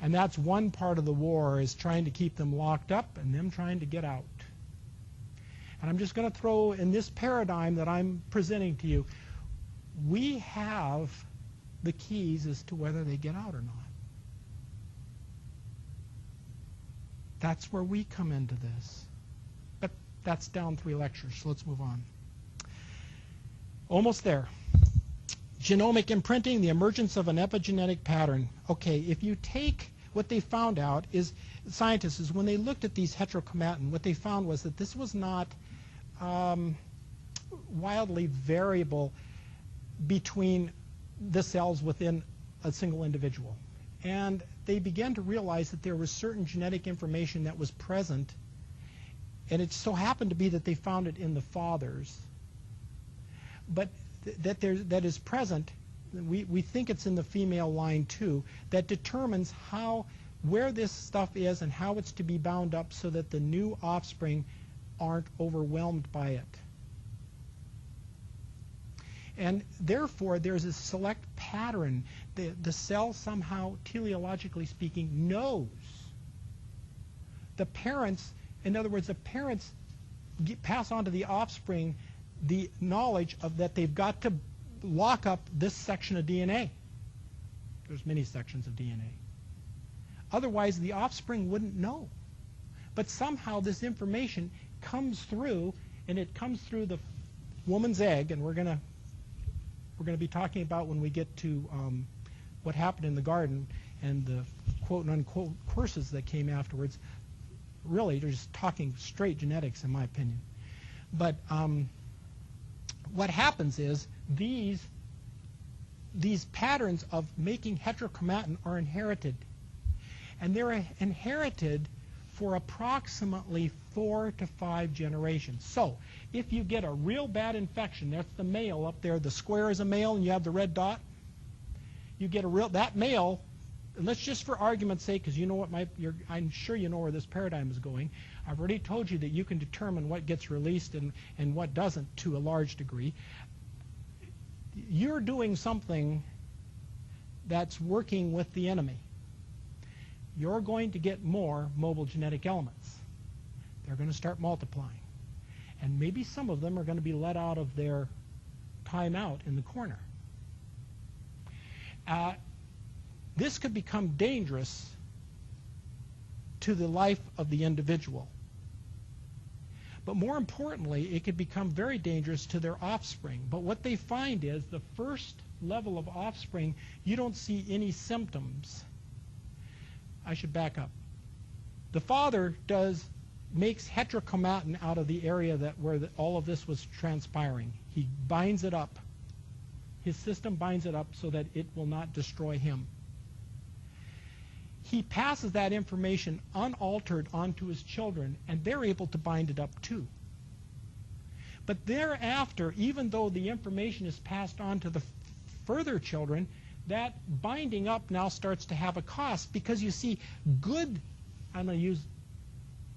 And that's one part of the war, is trying to keep them locked up and them trying to get out. And I'm just going to throw in this paradigm that I'm presenting to you, we have the keys as to whether they get out or not. That's where we come into this. But that's down 3 lectures, so let's move on. Almost there. Genomic imprinting, the emergence of an epigenetic pattern. Okay, if you take what they found out is, scientists, is when they looked at these heterochromatin, what they found was that this was not wildly variable between the cells within a single individual. And they began to realize that there was certain genetic information that was present, and it so happened to be that they found it in the fathers, but that is present, we think it's in the female line too, that determines where this stuff is and how it's to be bound up so that the new offspring aren't overwhelmed by it. And therefore, there's a select pattern. The cell somehow, teleologically speaking, knows. The parents, in other words, the parents pass on to the offspring the knowledge of that they've got to lock up this section of DNA. There's many sections of DNA. Otherwise, the offspring wouldn't know. But somehow this information comes through, and it comes through the woman's egg, and we're going to be talking about when we get to what happened in the garden and the quote-unquote curses that came afterwards. Really, they're just talking straight genetics, in my opinion. But what happens is these patterns of making heterochromatin are inherited. And they're inherited for approximately 4 to 5 generations. So if you get a real bad infection, that's the male up there, the square is a male and you have the red dot, you get that male, and let's just for argument's sake, because you know what I'm sure you know where this paradigm is going. I've already told you that you can determine what gets released and what doesn't to a large degree. You're doing something that's working with the enemy. You're going to get more mobile genetic elements. They're going to start multiplying. And maybe some of them are going to be let out of their time out in the corner. This could become dangerous to the life of the individual. But more importantly, it could become very dangerous to their offspring. But what they find is the first level of offspring, you don't see any symptoms. I should back up. The father makes heterochromatin out of the area where all of this was transpiring. He binds it up. His system binds it up so that it will not destroy him. He passes that information unaltered onto his children, and they're able to bind it up too. But thereafter, even though the information is passed on to the further children, that binding up now starts to have a cost, because you see, good, I'm going to use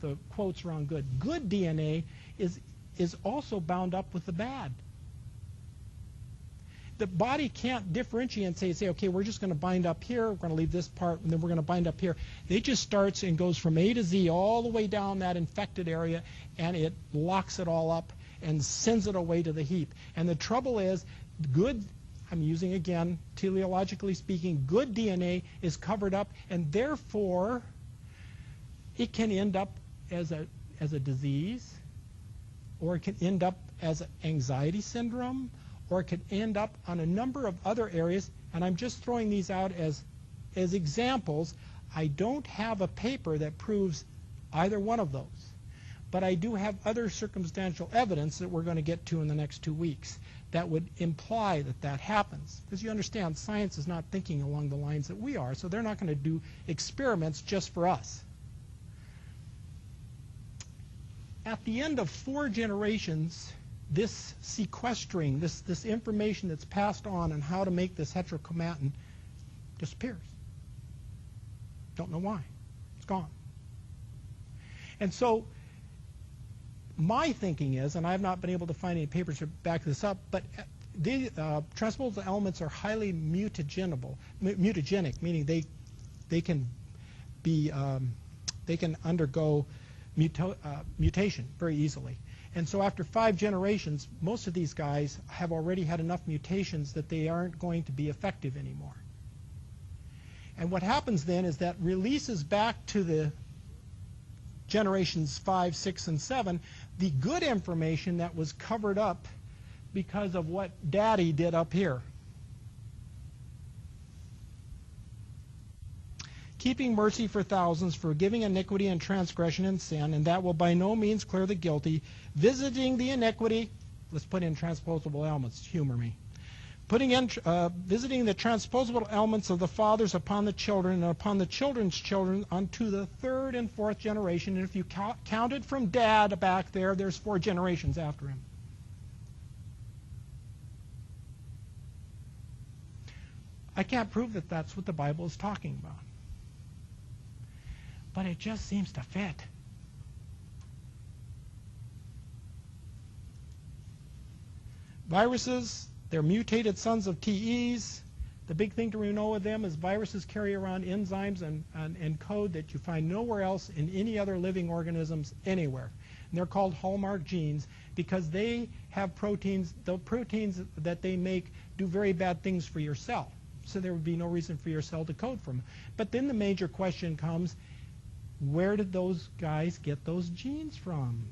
the quotes around good DNA is also bound up with the bad. The body can't differentiate and say, okay, we're just going to bind up here, we're going to leave this part, and then we're going to bind up here. It just starts and goes from A to Z all the way down that infected area, and it locks it all up and sends it away to the heap. And the trouble is, good, I'm using again, teleologically speaking, good DNA is covered up, and therefore it can end up as a disease, or it can end up as an anxiety syndrome, or it could end up on a number of other areas, and I'm just throwing these out as examples. I don't have a paper that proves either one of those, but I do have other circumstantial evidence that we're going to get to in the next 2 weeks that would imply that that happens. Because you understand, science is not thinking along the lines that we are, so they're not going to do experiments just for us. At the end of 4 generations, this sequestering, this information that's passed on how to make this heterochromatin disappears. Don't know why. It's gone. And so my thinking is, and I have not been able to find any papers to back this up, but the transposable elements are highly mutagenic, meaning they can be they can undergo mutation very easily. And so after 5 generations, most of these guys have already had enough mutations that they aren't going to be effective anymore. And what happens then is that releases back to the generations 5, 6, and 7 the good information that was covered up because of what Daddy did up here. Keeping mercy for thousands, forgiving iniquity and transgression and sin, and that will by no means clear the guilty, visiting the iniquity, let's put in transposable elements, humor me, visiting the transposable elements of the fathers upon the children and upon the children's children unto the 3rd and 4th generation. And if you count it from Dad back there, there's 4 generations after him. I can't prove that that's what the Bible is talking about. But it just seems to fit. Viruses, they're mutated sons of TEs. The big thing to know with them is viruses carry around enzymes and code that you find nowhere else in any other living organisms anywhere. And they're called hallmark genes because they have proteins. The proteins that they make do very bad things for your cell. So there would be no reason for your cell to code from them. But then the major question comes, where did those guys get those genes from?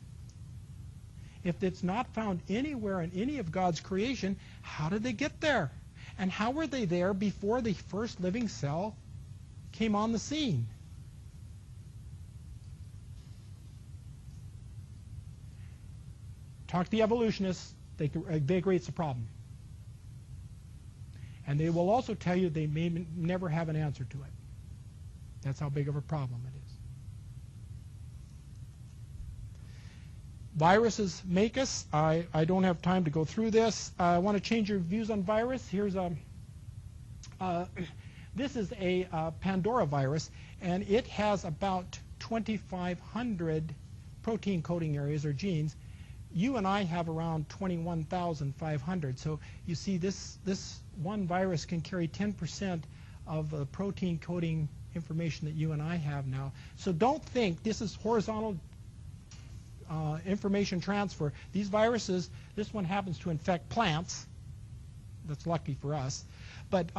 If it's not found anywhere in any of God's creation, how did they get there? And how were they there before the first living cell came on the scene? Talk to the evolutionists, they agree it's a problem. And they will also tell you they may never have an answer to it. That's how big of a problem it is. Viruses make us. I don't have time to go through this. I want to change your views on virus. Here's this is a Pandora virus, and it has about 2,500 protein coding areas or genes. You and I have around 21,500. So you see, this one virus can carry 10% of the protein coding information that you and I have now. So don't think this is horizontal information transfer. These viruses, this one happens to infect plants. That's lucky for us. But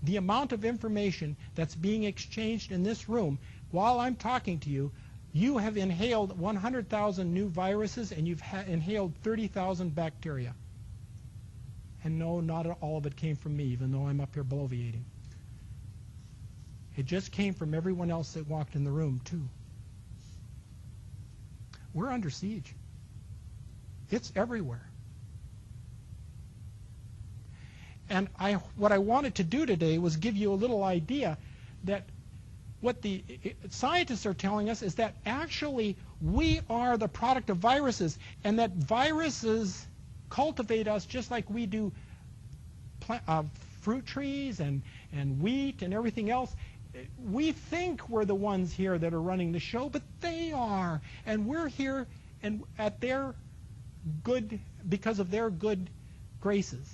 the amount of information that's being exchanged in this room, while I'm talking to you, you have inhaled 100,000 new viruses and you've inhaled 30,000 bacteria. And no, not all of it came from me, even though I'm up here bloviating. It just came from everyone else that walked in the room, too. We're under siege. It's everywhere. And what I wanted to do today was give you a little idea that what the scientists are telling us is that actually we are the product of viruses, and that viruses cultivate us just like we do fruit trees and wheat and everything else. We think we're the ones here that are running the show, but they are. And we're here and at their good, because of their good graces.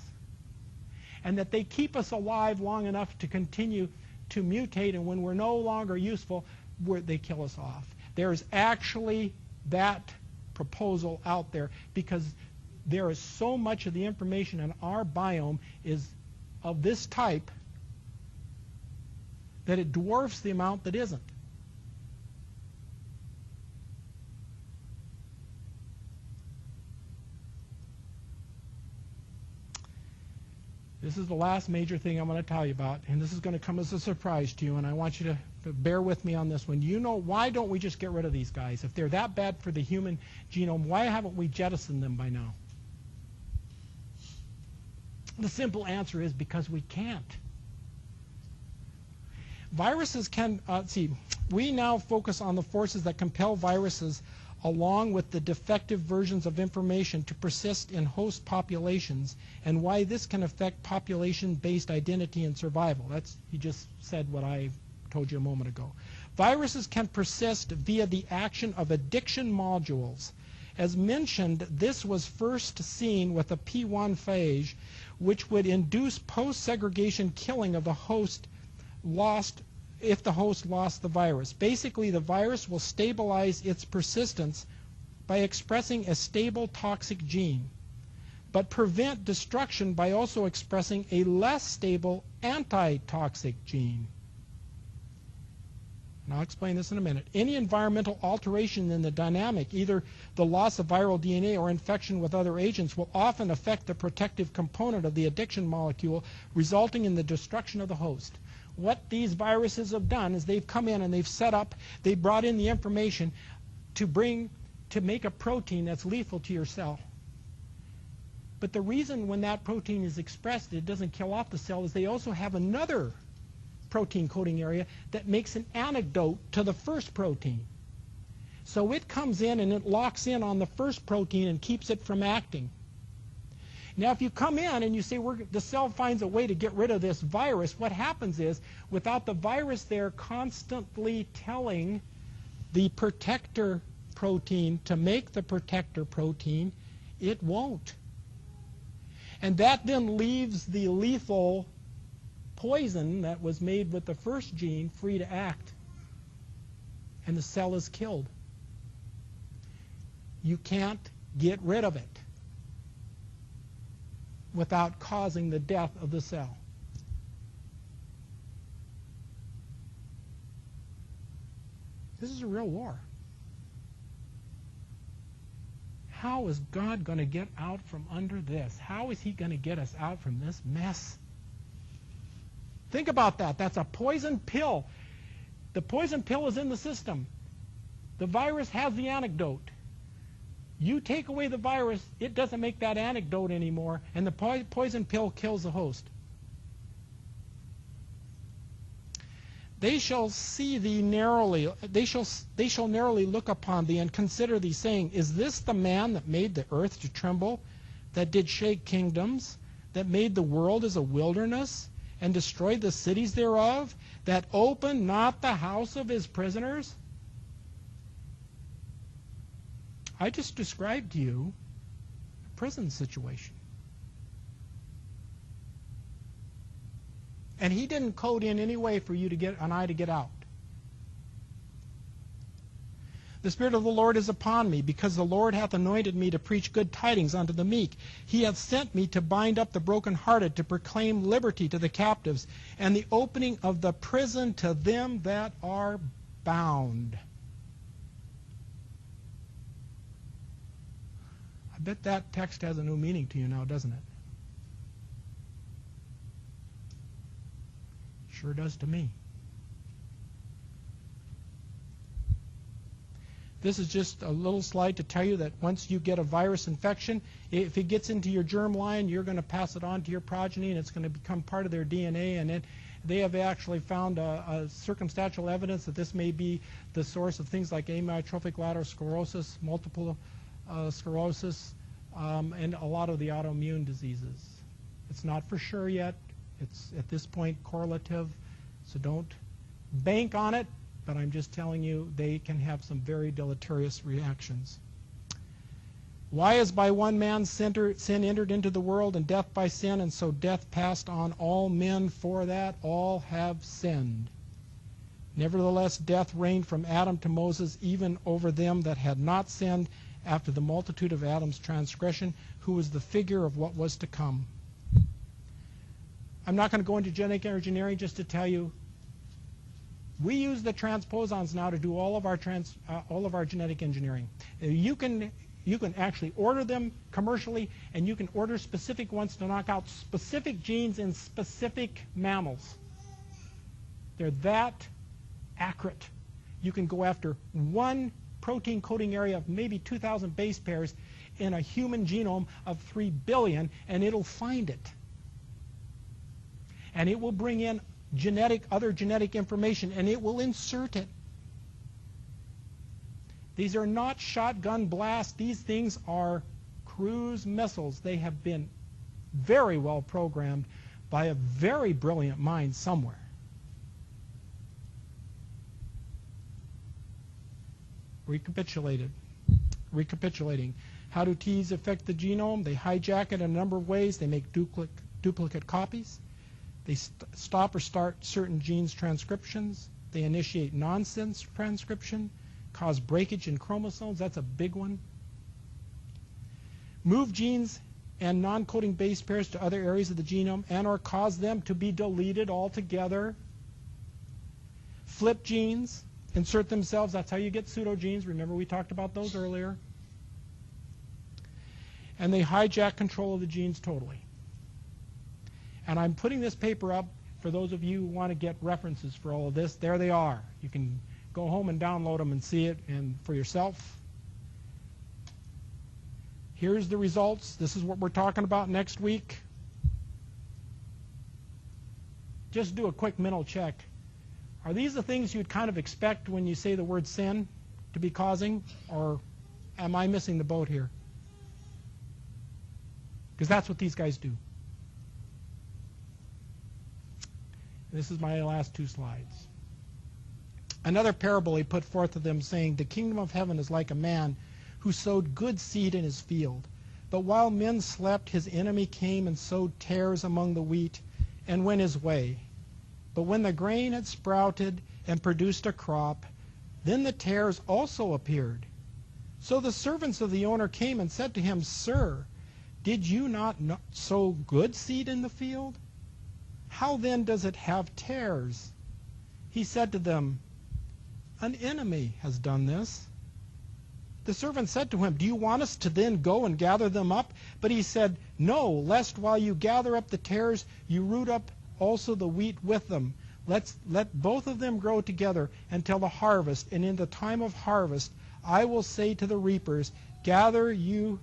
And that they keep us alive long enough to continue to mutate, and when we're no longer useful, they kill us off. There's actually that proposal out there because there is so much of the information in our biome is of this type that it dwarfs the amount that isn't. This is the last major thing I'm going to tell you about, and this is going to come as a surprise to you, and I want you to bear with me on this one. You know, why don't we just get rid of these guys? If they're that bad for the human genome, why haven't we jettisoned them by now? The simple answer is because we can't. Viruses can, we now focus on the forces that compel viruses along with the defective versions of information to persist in host populations, and why this can affect population-based identity and survival. He just said what I told you a moment ago. Viruses can persist via the action of addiction modules. As mentioned, this was first seen with a P1 phage, which would induce post-segregation killing of the host if the host lost the virus. Basically, the virus will stabilize its persistence by expressing a stable toxic gene, but prevent destruction by also expressing a less stable anti-toxic gene. And I'll explain this in a minute. Any environmental alteration in the dynamic, either the loss of viral DNA or infection with other agents, will often affect the protective component of the addiction molecule, resulting in the destruction of the host. What these viruses have done is they've come in and they've set up, they brought in the information to make a protein that's lethal to your cell. But the reason when that protein is expressed, it doesn't kill off the cell, is they also have another protein coding area that makes an antidote to the first protein. So it comes in and it locks in on the first protein and keeps it from acting. Now, if you come in and you say the cell finds a way to get rid of this virus, what happens is, without the virus there constantly telling the protector protein to make the protector protein, it won't. And that then leaves the lethal poison that was made with the first gene free to act. And the cell is killed. You can't get rid of it without causing the death of the cell. This is a real war. How is God going to get out from under this? How is he going to get us out from this mess? Think about that. That's a poison pill. The poison pill is in the system. The virus has the antidote. You take away the virus, it doesn't make that antidote anymore, and the poison pill kills the host. They shall see thee narrowly. They shall narrowly look upon thee and consider thee, saying, Is this the man that made the earth to tremble, that did shake kingdoms, that made the world as a wilderness, and destroyed the cities thereof, that opened not the house of his prisoners? I just described to you a prison situation. And he didn't code in any way for you to get an eye to get out. The Spirit of the Lord is upon me, because the Lord hath anointed me to preach good tidings unto the meek. He hath sent me to bind up the brokenhearted, to proclaim liberty to the captives, and the opening of the prison to them that are bound. I bet that text has a new meaning to you now, doesn't it? Sure does to me. This is just a little slide to tell you that once you get a virus infection, if it gets into your germline, you're going to pass it on to your progeny, and it's going to become part of their DNA. And they have actually found a circumstantial evidence that this may be the source of things like amyotrophic lateral sclerosis, multiple sclerosis, and a lot of the autoimmune diseases. It's not for sure yet. It's at this point correlative, so don't bank on it. But I'm just telling you, they can have some very deleterious reactions. Why is by one man sin entered into the world, and death by sin, and so death passed on all men, for that all have sinned. Nevertheless, death reigned from Adam to Moses, even over them that had not sinned, after the multitude of Adam's transgression, who was the figure of what was to come. I'm not going to go into genetic engineering, just to tell you, we use the transposons now to do all of our genetic engineering. You can actually order them commercially, and you can order specific ones to knock out specific genes in specific mammals. They're that accurate. You can go after one protein coding area of maybe 2,000 base pairs in a human genome of 3 billion, and it'll find it. And it will bring in other genetic information, and it will insert it. These are not shotgun blasts. These things are cruise missiles. They have been very well programmed by a very brilliant mind somewhere. Recapitulating. How do Ts affect the genome? They hijack it in a number of ways. They make duplicate copies. They stop or start certain genes' transcriptions. They initiate nonsense transcription, cause breakage in chromosomes. That's a big one. Move genes and non-coding base pairs to other areas of the genome, and or cause them to be deleted altogether. Flip genes, insert themselves. That's how you get pseudogenes. Remember, we talked about those earlier. And they hijack control of the genes totally. And I'm putting this paper up for those of you who want to get references for all of this. There they are. You can go home and download them and see it and for yourself. Here's the results. This is what we're talking about next week. Just do a quick mental check. Are these the things you'd kind of expect when you say the word sin to be causing? Or am I missing the boat here? Because that's what these guys do. This is my last 2 slides. Another parable he put forth to them, saying, the kingdom of heaven is like a man who sowed good seed in his field. But while men slept, his enemy came and sowed tares among the wheat, and went his way. But when the grain had sprouted and produced a crop, then the tares also appeared. So the servants of the owner came and said to him, Sir, did you not sow good seed in the field? How then does it have tares? He said to them, An enemy has done this. The servant said to him, Do you want us to then go and gather them up? But he said, No, lest while you gather up the tares, you root up also the wheat with them. Let both of them grow together until the harvest. And in the time of harvest, I will say to the reapers, Gather you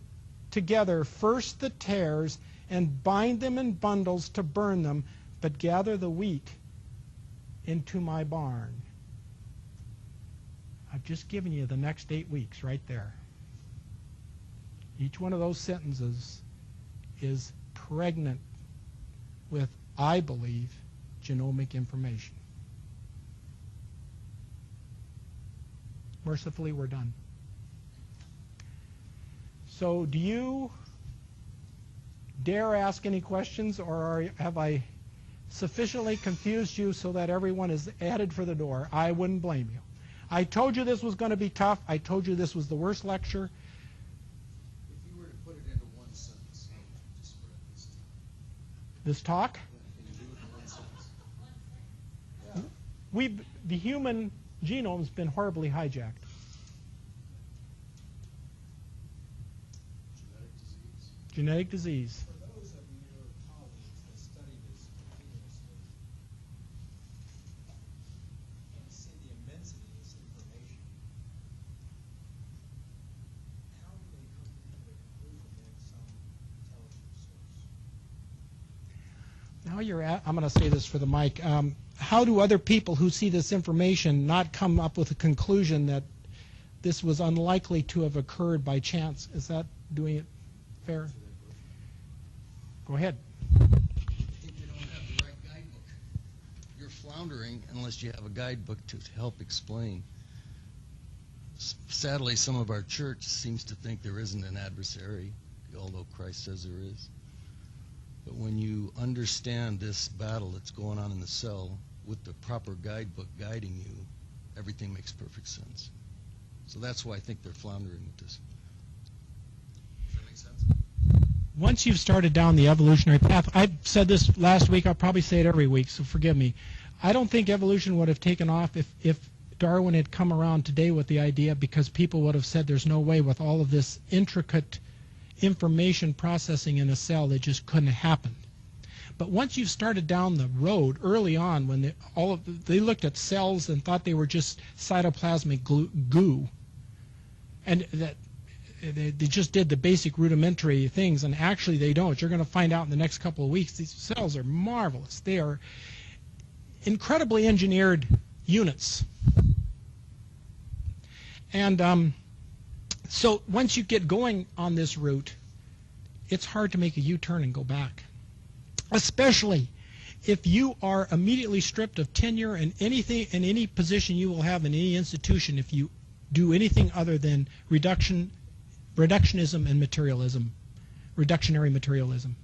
together first the tares, and bind them in bundles to burn them, but gather the wheat into my barn. I've just given you the next 8 weeks right there. Each one of those sentences is pregnant with, I believe, genomic information. Mercifully, we're done. So do you dare ask any questions, or have I sufficiently confused you so that everyone is headed for the door? I wouldn't blame you. I told you this was going to be tough. I told you this was the worst lecture. If you were to put it into one sentence, how would you describe this? This talk? Can you do it in one sentence? The human genome's been horribly hijacked. Genetic disease. Genetic disease. For those of your colleagues that study this continuously and see the immensity of this information, how do they come to the conclusion that some intelligent source? Now I'm going to say this for the mic. How do other people who see this information not come up with a conclusion that this was unlikely to have occurred by chance? Is that doing it fair? Go ahead. I think they don't have the right guidebook. You're floundering unless you have a guidebook to help explain. Sadly, some of our church seems to think there isn't an adversary, although Christ says there is. But when you understand this battle that's going on in the cell with the proper guidebook guiding you, everything makes perfect sense. So that's why I think they're floundering with this. Does that make sense? Once you've started down the evolutionary path, I said this last week, I'll probably say it every week, so forgive me. I don't think evolution would have taken off if Darwin had come around today with the idea, because people would have said there's no way with all of this intricate information processing in a cell that just couldn't have happened. But once you've started down the road early on, when they looked at cells and thought they were just cytoplasmic goo, and that they just did the basic rudimentary things, and actually they don't. You're going to find out in the next couple of weeks these cells are marvelous. They are incredibly engineered units. And so once you get going on this route, it's hard to make a U-turn and go back. Especially if you are immediately stripped of tenure and anything in any position you will have in any institution if you do anything other than reductionism and materialism, reductionary materialism.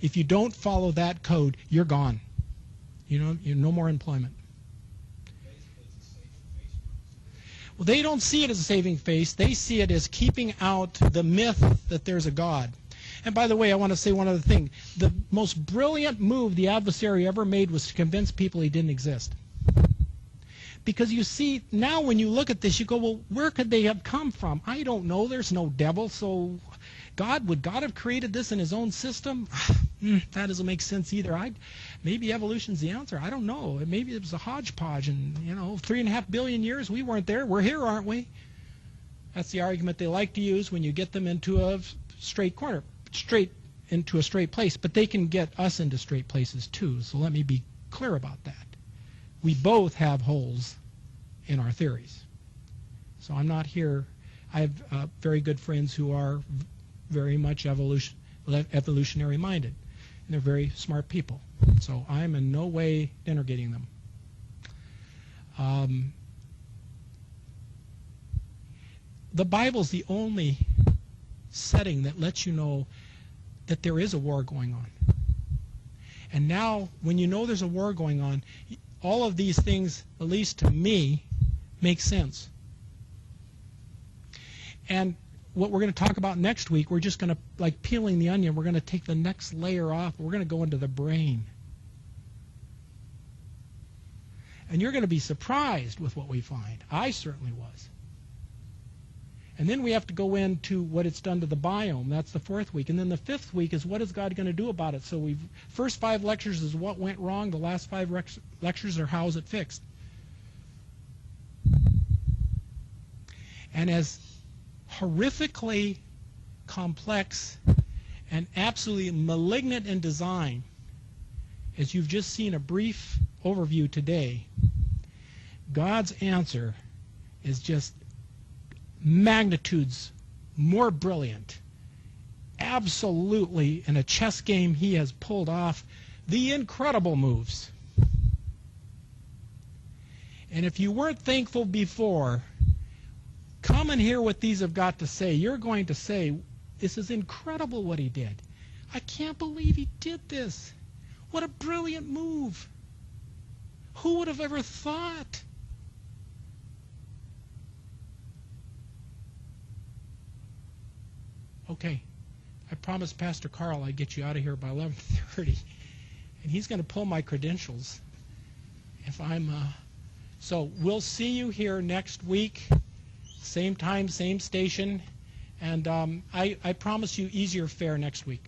If you don't follow that code, you're gone. You're no more employment. Well, they don't see it as a saving face. They see it as keeping out the myth that there's a God. And by the way, I want to say one other thing. The most brilliant move the adversary ever made was to convince people he didn't exist. Because you see, now when you look at this, you go, well, where could they have come from? I don't know. There's no devil. So would God have created this in his own system? That doesn't make sense either. Maybe evolution's the answer. I don't know. Maybe it was a hodgepodge, and 3.5 billion years, we weren't there. We're here, aren't we? That's the argument they like to use when you get them into a straight corner, straight into a straight place. But they can get us into straight places too. So let me be clear about that. We both have holes in our theories. So I'm not here. I have very good friends who are very much evolutionary minded. And they're very smart people. So I'm in no way denigrating them. The Bible's the only setting that lets you know that there is a war going on. And now, when you know there's a war going on, all of these things, at least to me, make sense. And what we're going to talk about next week, we're just going to, like peeling the onion, we're going to take the next layer off. We're going to go into the brain. And you're going to be surprised with what we find. I certainly was. And then we have to go into what it's done to the biome. That's the 4th week. And then the 5th week is what is God going to do about it? So first 5 lectures is what went wrong. The last 5 lectures are how is it fixed. And as horrifically complex and absolutely malignant in design as you've just seen a brief overview today, God's answer is just magnitudes more brilliant. Absolutely, in a chess game, he has pulled off the incredible moves. And if you weren't thankful before, come and hear what these have got to say. You're going to say, this is incredible what he did. I can't believe he did this. What a brilliant move. Who would have ever thought? Okay. I promised Pastor Carl I'd get you out of here by 11:30, and he's going to pull my credentials if I'm... So we'll see you here next week, same time, same station, and I promise you easier fare next week.